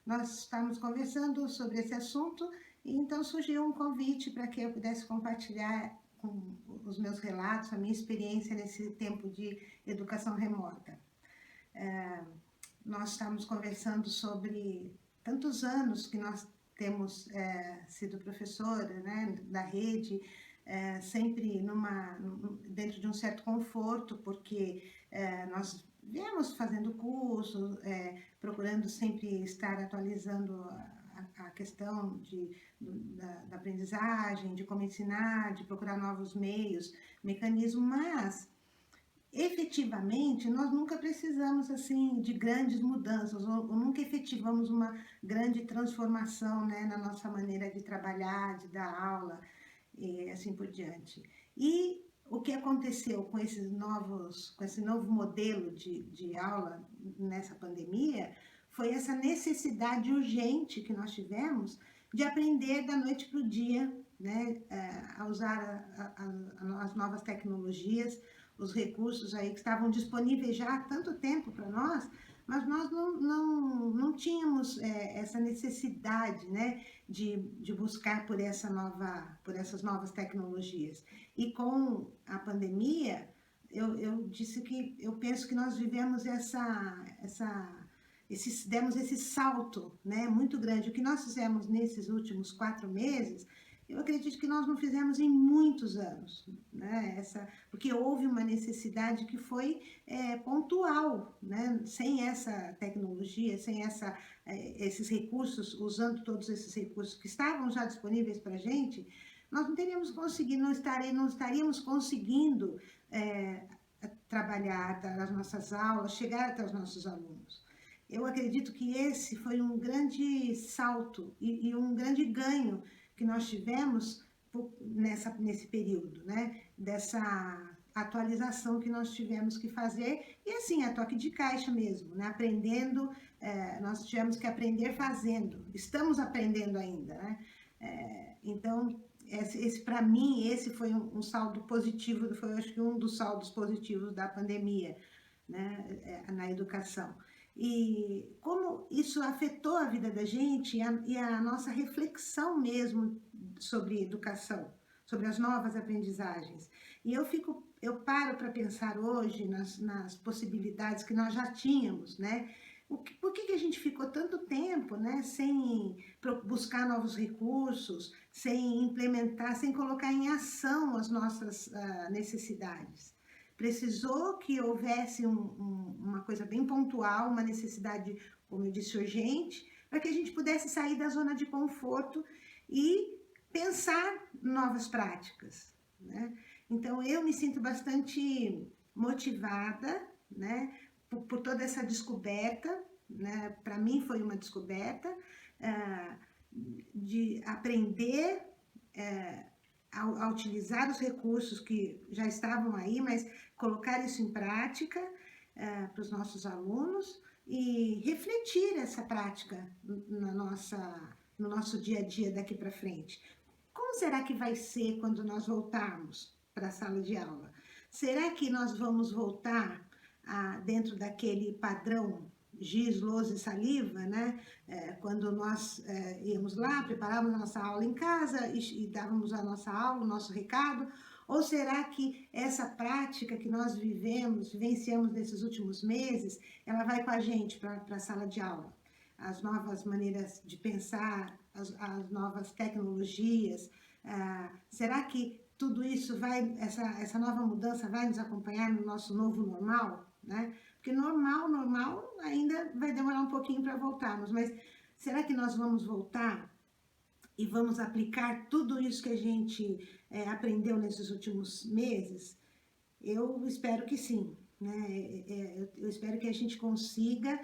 nós estávamos conversando sobre esse assunto e então surgiu um convite para que eu pudesse compartilhar com os meus relatos, a minha experiência nesse tempo de educação remota. Nós estávamos conversando sobre tantos anos que nós temos sido professora, né, da rede, sempre dentro de um certo conforto, porque nós viemos fazendo cursos, procurando sempre estar atualizando a questão da aprendizagem, de como ensinar, de procurar novos meios, mecanismos, mas efetivamente nós nunca precisamos assim de grandes mudanças, ou nunca efetivamos uma grande transformação, né, na nossa maneira de trabalhar, de dar aula e assim por diante. E o que aconteceu com esse novo modelo de aula nessa pandemia foi essa necessidade urgente que nós tivemos de aprender da noite para o dia, né, a usar as novas tecnologias, os recursos aí que estavam disponíveis já há tanto tempo para nós, mas nós não tínhamos essa necessidade, né, de buscar por essas novas tecnologias. E com a pandemia, eu disse que eu penso que nós vivemos demos esse salto, né, muito grande. O que nós fizemos nesses últimos 4 meses, eu acredito que nós não fizemos em muitos anos, né? Porque houve uma necessidade que foi pontual, né? Sem essa tecnologia, sem esses recursos, usando todos esses recursos que estavam já disponíveis para a gente, nós não teríamos conseguido, não estaríamos conseguindo trabalhar as nossas aulas, chegar até os nossos alunos. Eu acredito que esse foi um grande salto e um grande ganho que nós tivemos nesse período, né? Dessa atualização que nós tivemos que fazer, e assim, a toque de caixa mesmo, né? Aprendendo, nós tivemos que aprender fazendo, estamos aprendendo ainda, né? Então, para mim, esse foi um saldo positivo, foi acho que um dos saldos positivos da pandemia, né? Na educação. E como isso afetou a vida da gente e a nossa reflexão mesmo sobre educação, sobre as novas aprendizagens. E eu paro para pensar hoje nas possibilidades que nós já tínhamos, né? Por que a gente ficou tanto tempo, né, sem buscar novos recursos, sem implementar, sem colocar em ação as nossas necessidades? Precisou que houvesse uma coisa bem pontual, uma necessidade, como eu disse, urgente, para que a gente pudesse sair da zona de conforto e pensar novas práticas, né? Então, eu me sinto bastante motivada, né, por toda essa descoberta, né? Para mim foi uma descoberta, de aprender a utilizar os recursos que já estavam aí, mas colocar isso em prática para os nossos alunos e refletir essa prática no nosso dia a dia daqui para frente. Como será que vai ser quando nós voltarmos para a sala de aula? Será que nós vamos voltar dentro daquele padrão giz, lousa e saliva, né? Quando nós íamos lá, preparávamos a nossa aula em casa e dávamos a nossa aula, o nosso recado? Ou será que essa prática que nós vivenciamos nesses últimos meses, ela vai com a gente para a sala de aula? As novas maneiras de pensar, as novas tecnologias, será que tudo isso essa nova mudança vai nos acompanhar no nosso novo normal, né? Porque normal ainda vai demorar um pouquinho para voltarmos, mas será que nós vamos voltar e vamos aplicar tudo isso que a gente aprendeu nesses últimos meses? Eu espero que sim, né? Eu espero que a gente consiga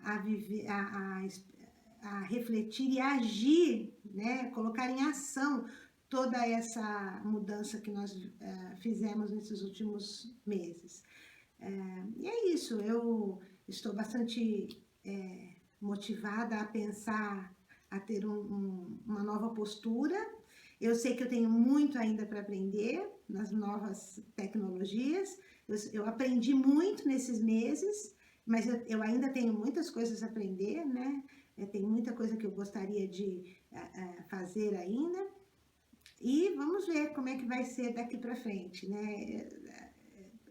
a refletir e agir, né? Colocar em ação toda essa mudança que nós fizemos nesses últimos meses. E é isso, eu estou bastante motivada a pensar, a ter uma nova postura. Eu sei que eu tenho muito ainda para aprender nas novas tecnologias. Eu aprendi muito nesses meses, mas eu ainda tenho muitas coisas a aprender, né? Tem muita coisa que eu gostaria de fazer ainda. E vamos ver como é que vai ser daqui para frente, né?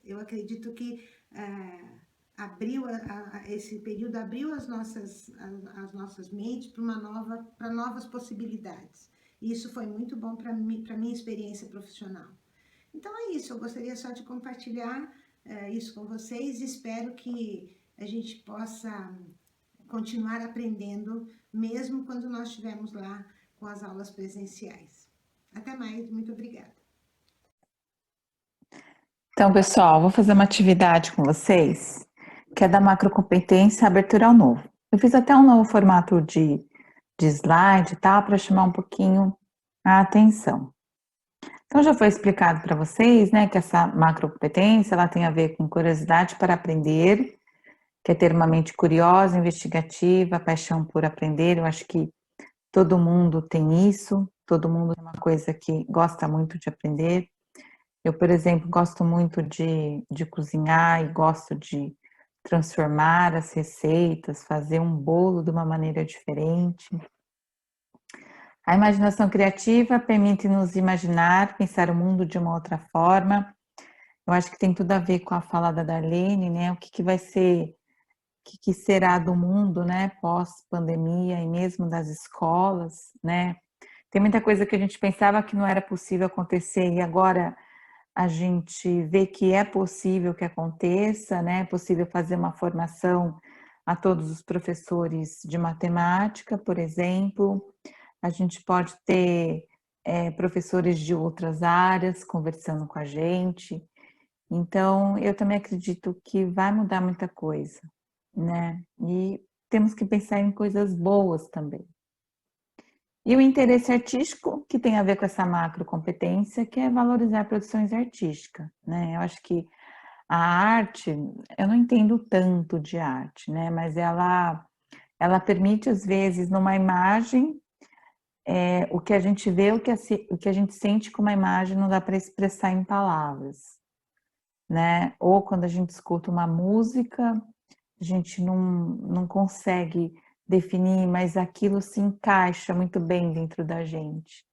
Eu acredito que esse período abriu as nossas mentes para novas possibilidades. E isso foi muito bom para minha experiência profissional. Então é isso, eu gostaria só de compartilhar isso com vocês e espero que a gente possa continuar aprendendo, mesmo quando nós estivermos lá com as aulas presenciais. Até mais, muito obrigada. Então, pessoal, vou fazer uma atividade com vocês, que é da macrocompetência abertura ao novo. Eu fiz até um novo formato de slide, tá? Para chamar um pouquinho a atenção. Então, já foi explicado para vocês, né, que essa macrocompetência, ela tem a ver com curiosidade para aprender, que é ter uma mente curiosa, investigativa, paixão por aprender. Eu acho que todo mundo tem isso, todo mundo tem uma coisa que gosta muito de aprender. Eu, por exemplo, gosto muito de cozinhar e gosto de transformar as receitas, fazer um bolo de uma maneira diferente. A imaginação criativa permite nos imaginar, pensar o mundo de uma outra forma. Eu acho que tem tudo a ver com a fala da Darlene, né? O que vai ser, o que será do mundo, né? Pós-pandemia e mesmo das escolas, né? Tem muita coisa que a gente pensava que não era possível acontecer e agora a gente vê que é possível que aconteça, né? É possível fazer uma formação a todos os professores de matemática, por exemplo. A gente pode ter professores de outras áreas conversando com a gente. Então, eu também acredito que vai mudar muita coisa, né? E temos que pensar em coisas boas também. E o interesse artístico, que tem a ver com essa macrocompetência, que é valorizar produções artísticas, né? Eu acho que a arte, eu não entendo tanto de arte, né? Mas ela permite, às vezes, numa imagem, o que a gente vê, o que a gente sente com uma imagem não dá para expressar em palavras, né? Ou quando a gente escuta uma música, a gente não consegue definir, mas aquilo se encaixa muito bem dentro da gente.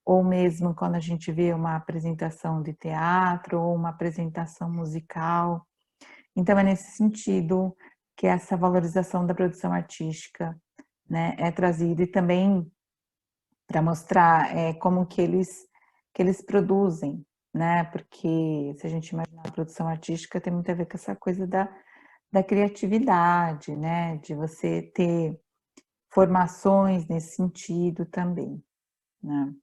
Ou mesmo quando a gente vê uma apresentação de teatro ou uma apresentação musical. Então é nesse sentido que essa valorização da produção artística, né, é trazida, e também para mostrar como que eles produzem, né? Porque se a gente imaginar a produção artística tem muito a ver com essa coisa da criatividade, né? De você ter formações nesse sentido também, né?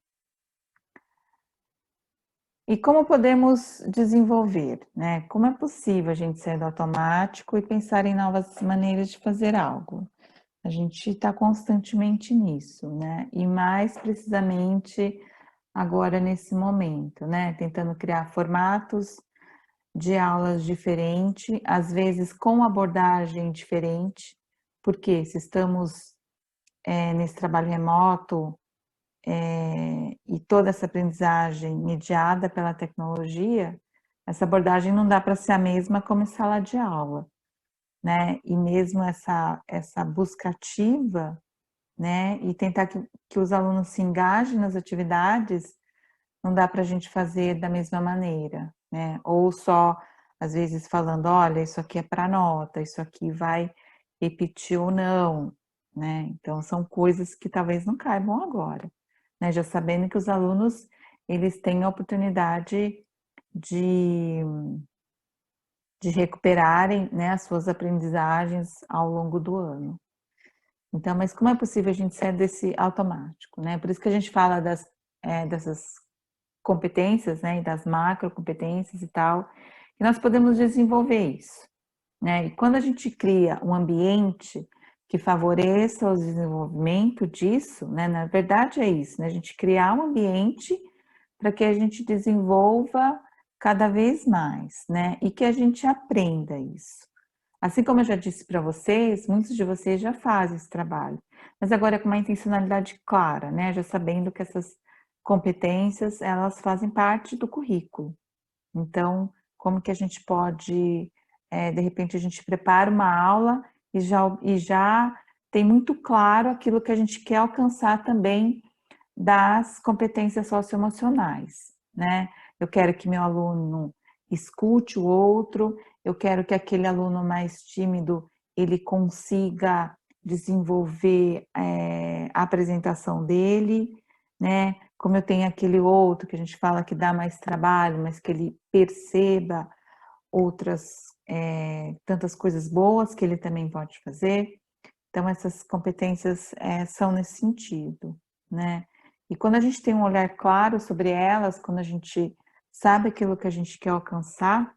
E como podemos desenvolver, né? Como é possível a gente sair do automático e pensar em novas maneiras de fazer algo? A gente está constantemente nisso, né? E mais precisamente agora nesse momento, né? Tentando criar formatos de aulas diferentes, às vezes com abordagem diferente, porque se estamos nesse trabalho remoto e toda essa aprendizagem mediada pela tecnologia, essa abordagem não dá para ser a mesma como em sala de aula, né? E mesmo essa busca ativa, né? E tentar que os alunos se engajem nas atividades, não dá para a gente fazer da mesma maneira, né? Ou só, às vezes, falando, olha, isso aqui é para nota, isso aqui vai repetir ou não, né? Então, são coisas que talvez não caibam agora, né? Já sabendo que os alunos, eles têm a oportunidade de, de recuperarem, né, as suas aprendizagens ao longo do ano. Então, mas como é possível a gente sair desse automático, né? Por isso que a gente fala dessas competências, né, e das macro competências e tal, e nós podemos desenvolver isso, né? E quando a gente cria um ambiente que favoreça o desenvolvimento disso, né, na verdade é isso, né? A gente criar um ambiente para que a gente desenvolva cada vez mais, né? E que a gente aprenda isso. Assim como eu já disse para vocês, muitos de vocês já fazem esse trabalho, mas agora é com uma intencionalidade clara, né? Já sabendo que essas competências, elas fazem parte do currículo. Então, como que a gente pode, de repente a gente prepara uma aula e já tem muito claro aquilo que a gente quer alcançar também das competências socioemocionais, né? Eu quero que meu aluno escute o outro, eu quero que aquele aluno mais tímido ele consiga desenvolver a apresentação dele, né? Como eu tenho aquele outro que a gente fala que dá mais trabalho, mas que ele perceba outras tantas coisas boas que ele também pode fazer. Então essas competências são nesse sentido, né? E quando a gente tem um olhar claro sobre elas, quando a gente sabe aquilo que a gente quer alcançar,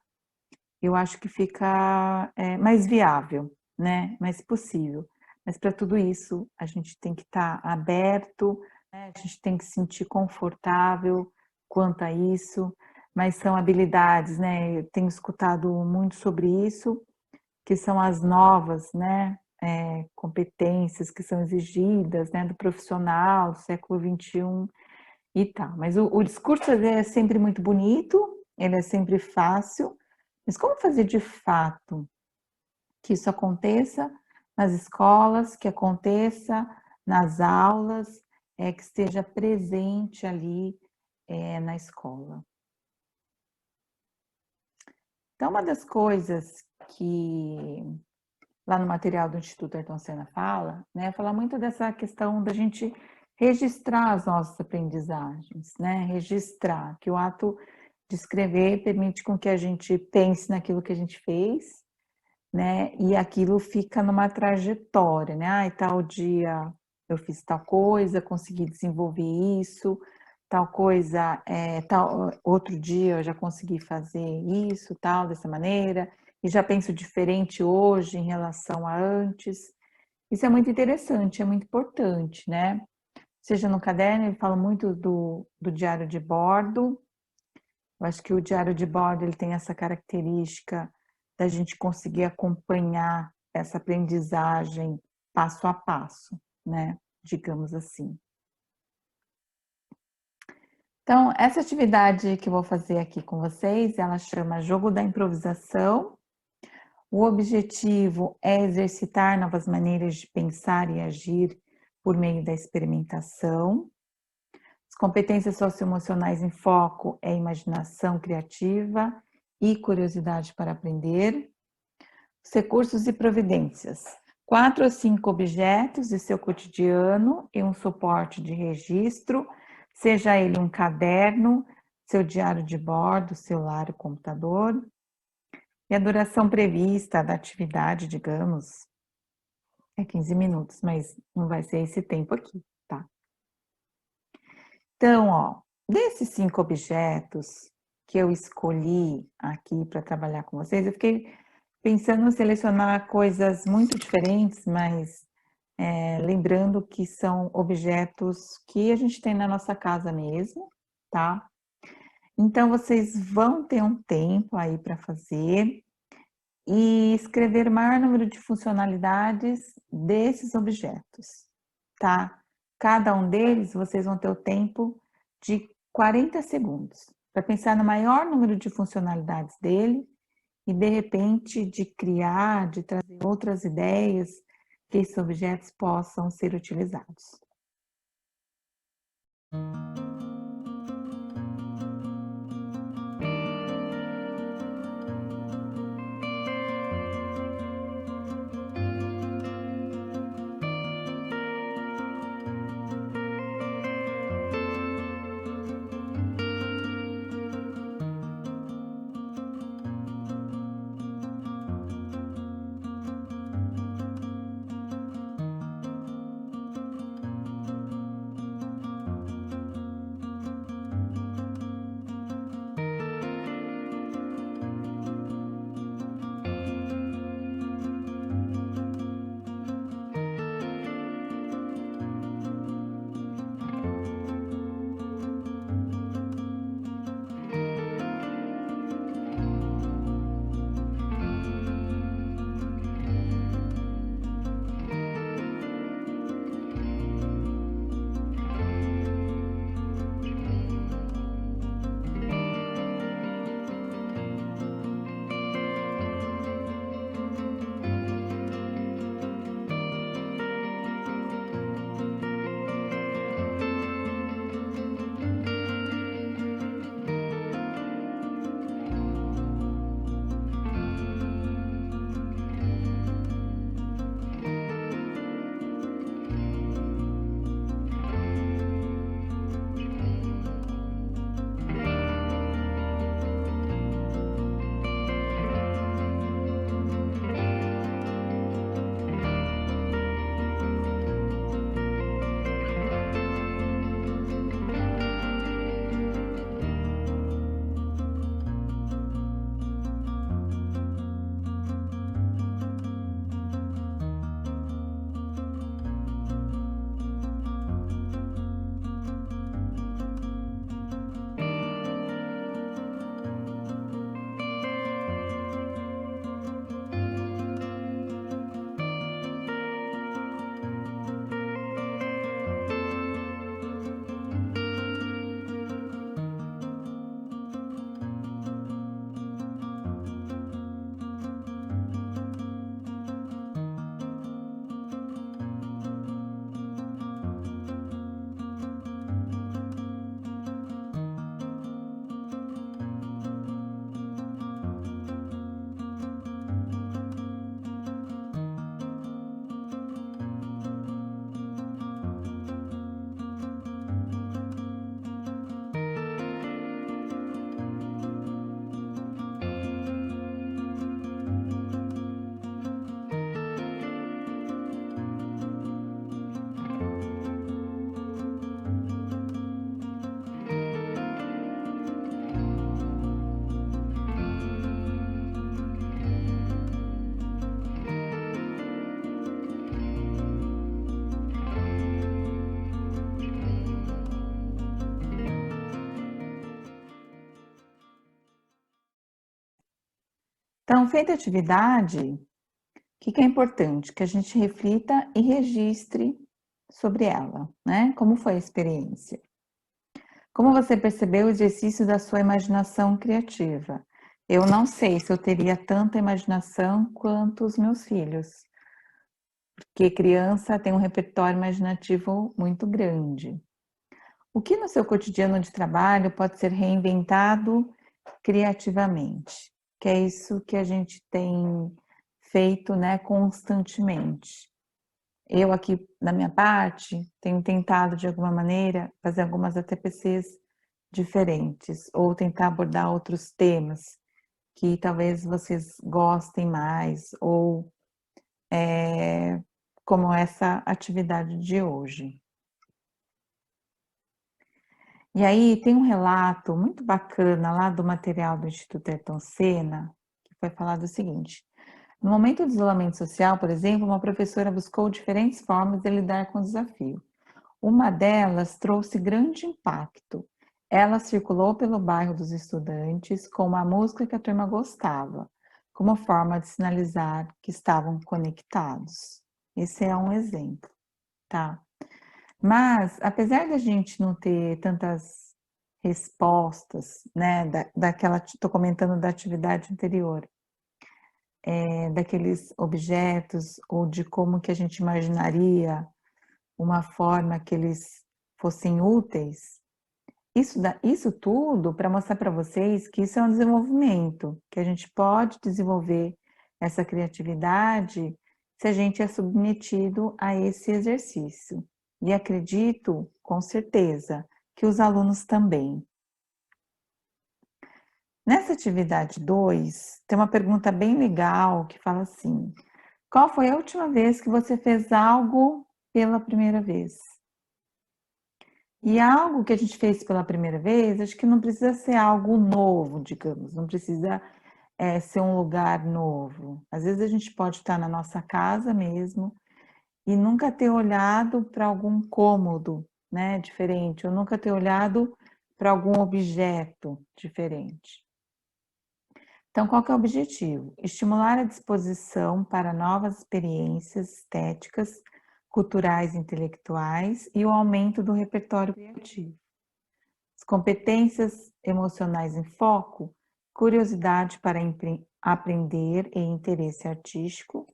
eu acho que fica mais viável, né? Mais possível. Mas para tudo isso, a gente tem que estar aberto, né? A gente tem que se sentir confortável quanto a isso. Mas são habilidades, né? Eu tenho escutado muito sobre isso, que são as novas, né? Competências que são exigidas, né? Do profissional do século XXI e tal. Mas o discurso é sempre muito bonito, ele é sempre fácil, mas como fazer de fato que isso aconteça nas escolas, que aconteça nas aulas, que esteja presente ali na escola? Então, uma das coisas que lá no material do Instituto Ayrton Senna fala muito dessa questão da gente registrar as nossas aprendizagens, né? Registrar, que o ato de escrever permite com que a gente pense naquilo que a gente fez, né? E aquilo fica numa trajetória, né? Tal dia eu fiz tal coisa, consegui desenvolver isso, tal coisa, outro dia eu já consegui fazer isso, tal, dessa maneira, e já penso diferente hoje em relação a antes. Isso é muito interessante, é muito importante, né? Seja no caderno, ele fala muito do diário de bordo. Eu acho que o diário de bordo ele tem essa característica da gente conseguir acompanhar essa aprendizagem passo a passo, né? Digamos assim. Então, essa atividade que eu vou fazer aqui com vocês, ela chama Jogo da Improvisação. O objetivo é exercitar novas maneiras de pensar e agir por meio da experimentação. As competências socioemocionais em foco é imaginação criativa e curiosidade para aprender. Os recursos e providências. 4 a 5 objetos de seu cotidiano e um suporte de registro, seja ele um caderno, seu diário de bordo, celular ou computador. E a duração prevista da atividade, digamos, é 15 minutos, mas não vai ser esse tempo aqui, tá? Então, desses 5 objetos, que eu escolhi aqui para trabalhar com vocês, eu fiquei pensando em selecionar coisas muito diferentes, mas lembrando que são objetos que a gente tem na nossa casa mesmo, tá? Então, vocês vão ter um tempo aí para fazer e escrever o maior número de funcionalidades desses objetos, tá? Cada um deles, vocês vão ter o tempo de 40 segundos para pensar no maior número de funcionalidades dele e, de repente, de criar, de trazer outras ideias que esses objetos possam ser utilizados. Então, feita a atividade, o que é importante? Que a gente reflita e registre sobre ela, né? Como foi a experiência? Como você percebeu o exercício da sua imaginação criativa? Eu não sei se eu teria tanta imaginação quanto os meus filhos, porque criança tem um repertório imaginativo muito grande. O que no seu cotidiano de trabalho pode ser reinventado criativamente? Que é isso que a gente tem feito, né, constantemente. Eu aqui, da minha parte, tenho tentado, de alguma maneira, fazer algumas ATPCs diferentes, ou tentar abordar outros temas que talvez vocês gostem mais, ou como essa atividade de hoje. E aí tem um relato muito bacana lá do material do Instituto Ayrton Senna, que foi falado o seguinte: no momento do isolamento social, por exemplo, uma professora buscou diferentes formas de lidar com o desafio. Uma delas trouxe grande impacto. Ela circulou pelo bairro dos estudantes com uma música que a turma gostava, como forma de sinalizar que estavam conectados. Esse é um exemplo, tá? Mas, apesar da gente não ter tantas respostas, né, daquela, estou comentando da atividade anterior, daqueles objetos ou de como que a gente imaginaria uma forma que eles fossem úteis, isso tudo para mostrar para vocês que isso é um desenvolvimento, que a gente pode desenvolver essa criatividade se a gente é submetido a esse exercício. E acredito, com certeza, que os alunos também. Nessa atividade 2, tem uma pergunta bem legal que fala assim: qual foi a última vez que você fez algo pela primeira vez? E algo que a gente fez pela primeira vez, acho que não precisa ser algo novo, digamos, não precisa ser um lugar novo. Às vezes a gente pode estar na nossa casa mesmo e nunca ter olhado para algum cômodo, né, diferente, ou nunca ter olhado para algum objeto diferente. Então, qual que é o objetivo? Estimular a disposição para novas experiências estéticas, culturais e intelectuais e o aumento do repertório criativo. As competências emocionais em foco, curiosidade para aprender e interesse artístico,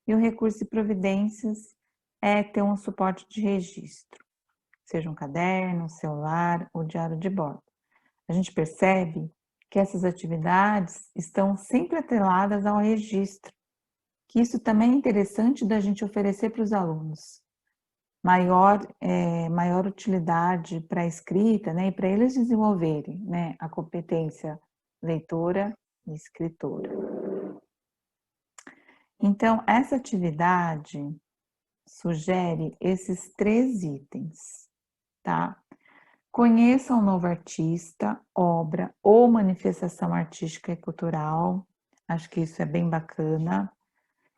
e o recurso de providências é ter um suporte de registro, seja um caderno, um celular ou diário de bordo. A gente percebe que essas atividades estão sempre atreladas ao registro, que isso também é interessante da gente oferecer para os alunos. Maior utilidade para a escrita, né, e para eles desenvolverem, né, a competência leitora e escritora. Então, essa atividade sugere esses 3 itens, tá? Conheça um novo artista, obra ou manifestação artística e cultural. Acho que isso é bem bacana.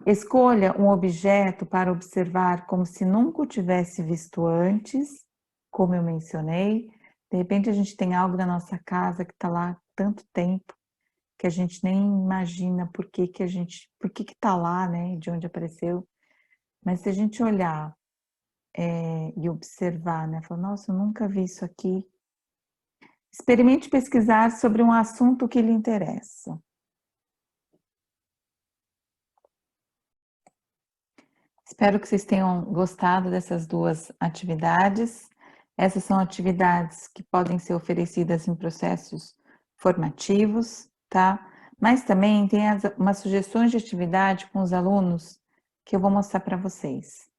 Escolha um objeto para observar como se nunca o tivesse visto antes, como eu mencionei. De repente a gente tem algo na nossa casa que está lá há tanto tempo que a gente nem imagina por que está lá, né? De onde apareceu. Mas se a gente olhar e observar, né? Falar, nossa, eu nunca vi isso aqui. Experimente pesquisar sobre um assunto que lhe interessa. Espero que vocês tenham gostado dessas 2 atividades. Essas são atividades que podem ser oferecidas em processos formativos, tá? Mas também tem umas sugestões de atividade com os alunos que eu vou mostrar para vocês.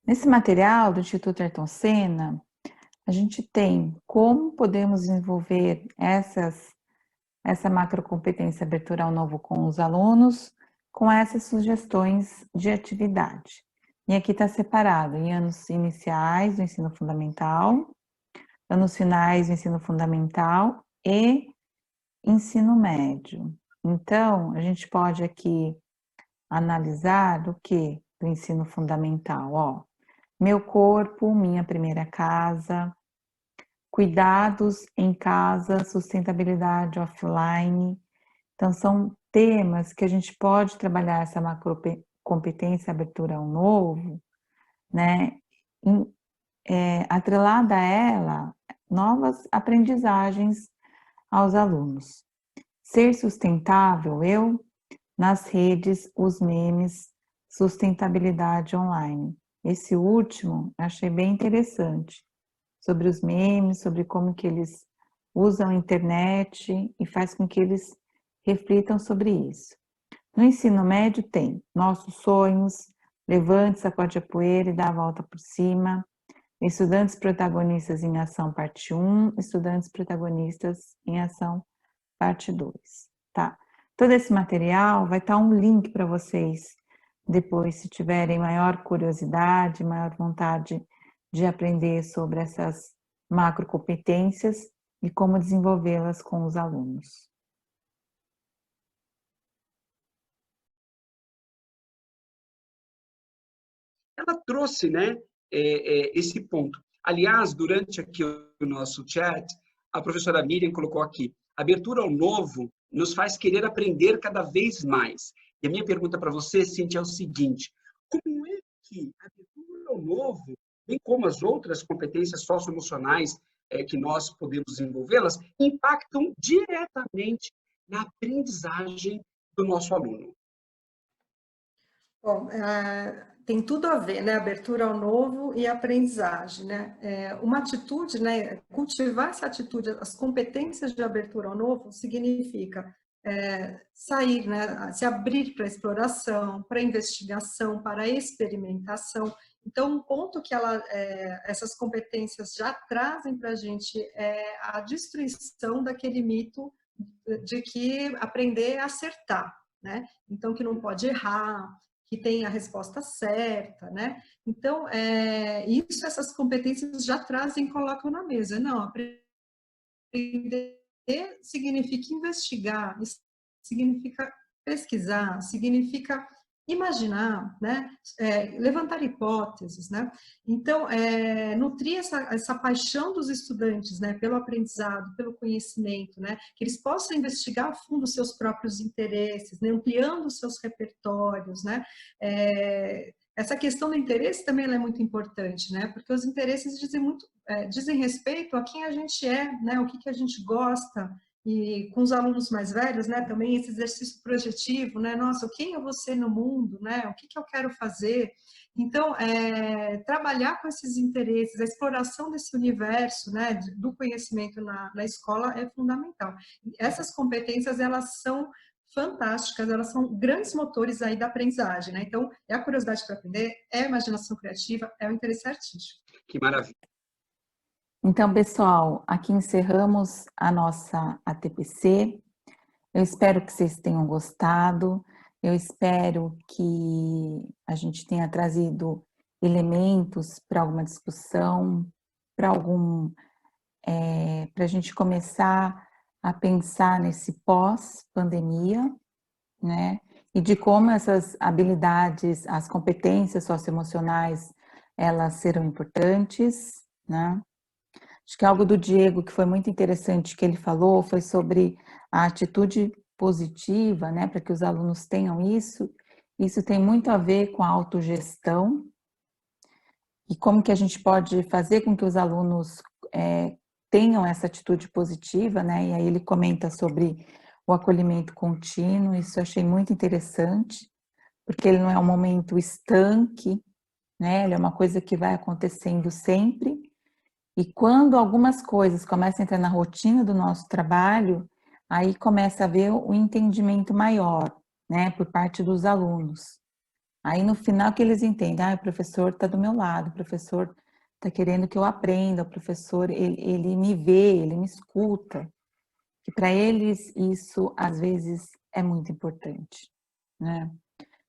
Nesse material do Instituto Ayrton Senna, a gente tem como podemos desenvolver essa macrocompetência abertura ao novo com os alunos, com essas sugestões de atividade. E aqui está separado em anos iniciais do ensino fundamental, anos finais do ensino fundamental e ensino médio. Então, a gente pode aqui analisar o que do ensino fundamental, ó. Meu corpo, minha primeira casa, cuidados em casa, sustentabilidade offline. Então, são temas que a gente pode trabalhar essa macrocompetência abertura ao novo, né? Atrelada a ela, novas aprendizagens aos alunos. Ser sustentável, nas redes, os memes, sustentabilidade online. Esse último, achei bem interessante, sobre os memes, sobre como que eles usam a internet e faz com que eles reflitam sobre isso. No ensino médio tem nossos sonhos, levante, sacode a poeira e dá a volta por cima, estudantes protagonistas em ação parte 1, estudantes protagonistas em ação parte 2, tá? Todo esse material vai estar um link para vocês depois, se tiverem maior curiosidade, maior vontade de aprender sobre essas macrocompetências e como desenvolvê-las com os alunos. Ela trouxe, né, esse ponto. Aliás, durante aqui o nosso chat, a professora Miriam colocou aqui, abertura ao novo nos faz querer aprender cada vez mais. E a minha pergunta para você, Cíntia, é o seguinte, como é que a abertura ao novo, bem como as outras competências socioemocionais que nós podemos desenvolvê-las, impactam diretamente na aprendizagem do nosso aluno? Bom, tem tudo a ver, né? Abertura ao novo e aprendizagem, né? Uma atitude, né? Cultivar essa atitude, as competências de abertura ao novo significa sair, né? Se abrir para exploração, para investigação, para experimentação. Então, um ponto que essas competências já trazem para a gente é a destruição daquele mito de que aprender é acertar, né? Então, que não pode errar, que tem a resposta certa, né? Então, essas competências já trazem e colocam na mesa. Não, aprender significa investigar, significa pesquisar, significa imaginar, né? Levantar hipóteses, né? Então, nutrir essa paixão dos estudantes, né? Pelo aprendizado, pelo conhecimento, né? Que eles possam investigar a fundo os seus próprios interesses, né? Ampliando os seus repertórios, né? Essa questão do interesse também é muito importante, né? Porque os interesses dizem respeito a quem a gente é, né? O que a gente gosta. E com os alunos mais velhos, né, também esse exercício projetivo, né, nossa, quem eu vou ser no mundo, né, o que eu quero fazer? Então, trabalhar com esses interesses, a exploração desse universo, né, do conhecimento na escola é fundamental. Essas competências, elas são fantásticas, elas são grandes motores aí da aprendizagem, né? Então, é a curiosidade para aprender, é a imaginação criativa, é o interesse artístico. Que maravilha. Então, pessoal, aqui encerramos a nossa ATPC. Eu espero que vocês tenham gostado. Eu espero que a gente tenha trazido elementos para alguma discussão, para a gente começar a pensar nesse pós-pandemia, né? E de como essas habilidades, as competências socioemocionais, elas serão importantes, né? Acho que algo do Diego que foi muito interessante que ele falou foi sobre a atitude positiva, né, para que os alunos tenham isso. Isso tem muito a ver com a autogestão e como que a gente pode fazer com que os alunos tenham essa atitude positiva, né? E aí ele comenta sobre o acolhimento contínuo. Isso eu achei muito interessante, porque ele não é um momento estanque, né? Ele é uma coisa que vai acontecendo sempre. E quando algumas coisas começam a entrar na rotina do nosso trabalho, aí começa a haver um entendimento maior, né, por parte dos alunos. Aí no final que eles entendem, o professor está do meu lado, o professor está querendo que eu aprenda, o professor, ele me vê, ele me escuta. Que para eles isso, às vezes, é muito importante, né?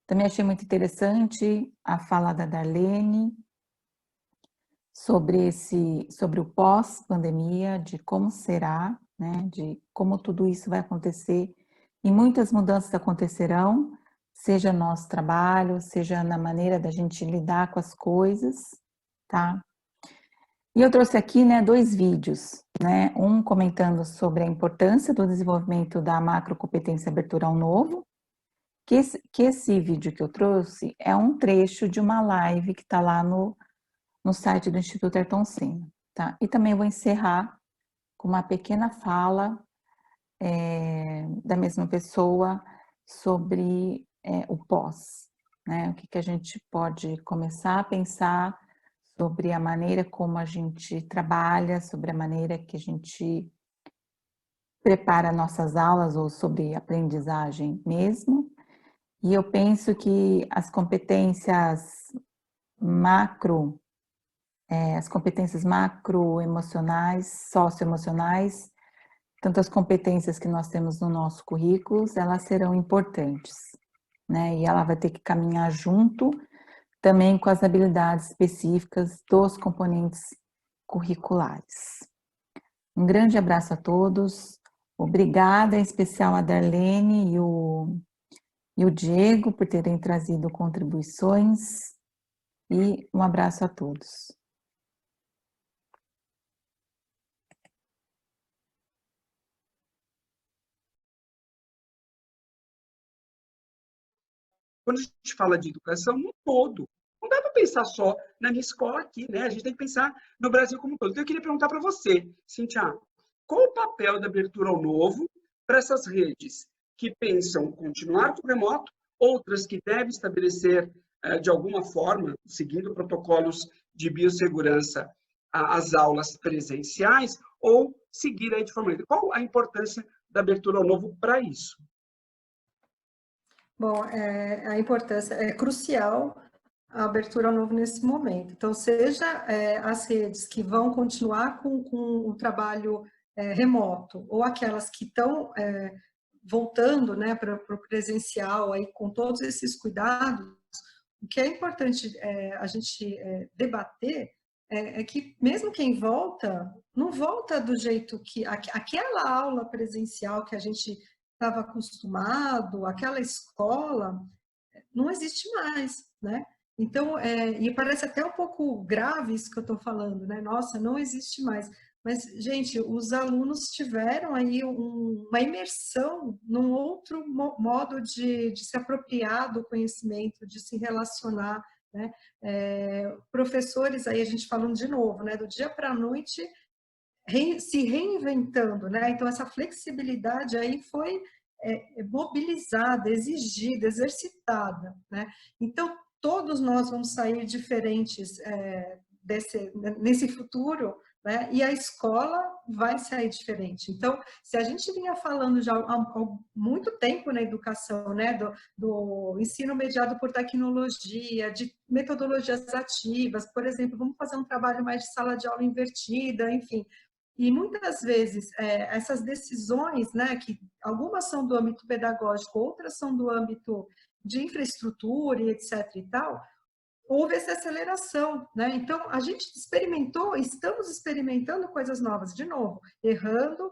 Também achei muito interessante a fala da Darlene, sobre o pós-pandemia, de como será, né, de como tudo isso vai acontecer, e muitas mudanças acontecerão, seja no nosso trabalho, seja na maneira da gente lidar com as coisas, tá? E eu trouxe aqui, né, 2 vídeos, né, um comentando sobre a importância do desenvolvimento da macrocompetência abertura ao novo, que esse vídeo que eu trouxe é um trecho de uma live que está lá no site do Instituto Ayrton Senna, tá? E também vou encerrar com uma pequena fala da mesma pessoa sobre o pós, né? O que a gente pode começar a pensar sobre a maneira como a gente trabalha, sobre a maneira que a gente prepara nossas aulas ou sobre aprendizagem mesmo. E eu penso que as competências as competências macroemocionais, socioemocionais, tanto as competências que nós temos no nosso currículo, elas serão importantes, né? E ela vai ter que caminhar junto também com as habilidades específicas dos componentes curriculares. Um grande abraço a todos, obrigada em especial a Darlene e o Diego por terem trazido contribuições, e um abraço a todos. Quando a gente fala de educação no todo, não dá para pensar só na minha escola aqui, né? A gente tem que pensar no Brasil como um todo. Então, eu queria perguntar para você, Cíntia, qual o papel da abertura ao novo para essas redes que pensam continuar com o remoto, outras que devem estabelecer, de alguma forma, seguindo protocolos de biossegurança, as aulas presenciais, ou seguir aí de forma livre? Qual a importância da abertura ao novo para isso? Bom, a importância é crucial a abertura ao novo nesse momento. Então, seja as redes que vão continuar com o trabalho remoto, ou aquelas que estão voltando, né, para o presencial, aí, com todos esses cuidados, o que é importante a gente debater é que mesmo quem volta, não volta do jeito que... Aquela aula presencial que a gente estava acostumado, aquela escola, não existe mais, né? Então, e parece até um pouco grave isso que eu estou falando, né? Nossa, não existe mais. Mas, gente, os alunos tiveram aí uma imersão num outro modo de se apropriar do conhecimento, de se relacionar, né? Professores, aí a gente falando de novo, né? Do dia para a noite, se reinventando, né? Então, essa flexibilidade aí foi mobilizada, exigida, exercitada, né? Então, todos nós vamos sair diferentes nesse futuro, né? E a escola vai sair diferente. Então, se a gente vinha falando já há muito tempo na educação, né? Do ensino mediado por tecnologia, de metodologias ativas, por exemplo, vamos fazer um trabalho mais de sala de aula invertida, enfim. E muitas vezes essas decisões, né, que algumas são do âmbito pedagógico, outras são do âmbito de infraestrutura e etc e tal, houve essa aceleração, né? Então, a gente estamos experimentando coisas novas, de novo, errando,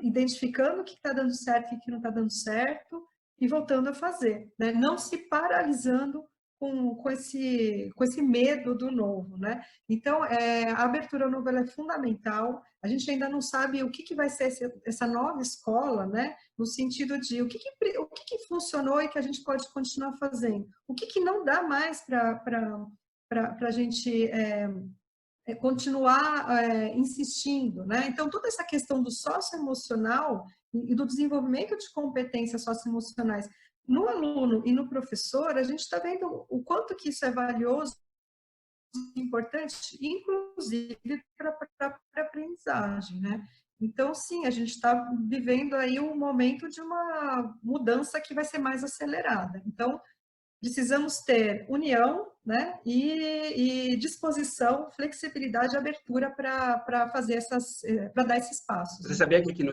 identificando o que está dando certo e o que não está dando certo e voltando a fazer, né? Não se paralisando com esse medo do novo, né? Então, a abertura ao novo é fundamental. A gente ainda não sabe o que vai ser essa nova escola, né? No sentido de o que funcionou e que a gente pode continuar fazendo. O que não dá mais para a gente continuar insistindo, né? Então, toda essa questão do socioemocional e do desenvolvimento de competências socioemocionais no aluno e no professor, a gente está vendo o quanto que isso é valioso e importante, inclusive para a aprendizagem, né? Então, sim, a gente está vivendo aí um momento de uma mudança que vai ser mais acelerada. Então, precisamos ter união, né, e disposição, flexibilidade e abertura para fazer para dar esses passos. Você sabia que aqui no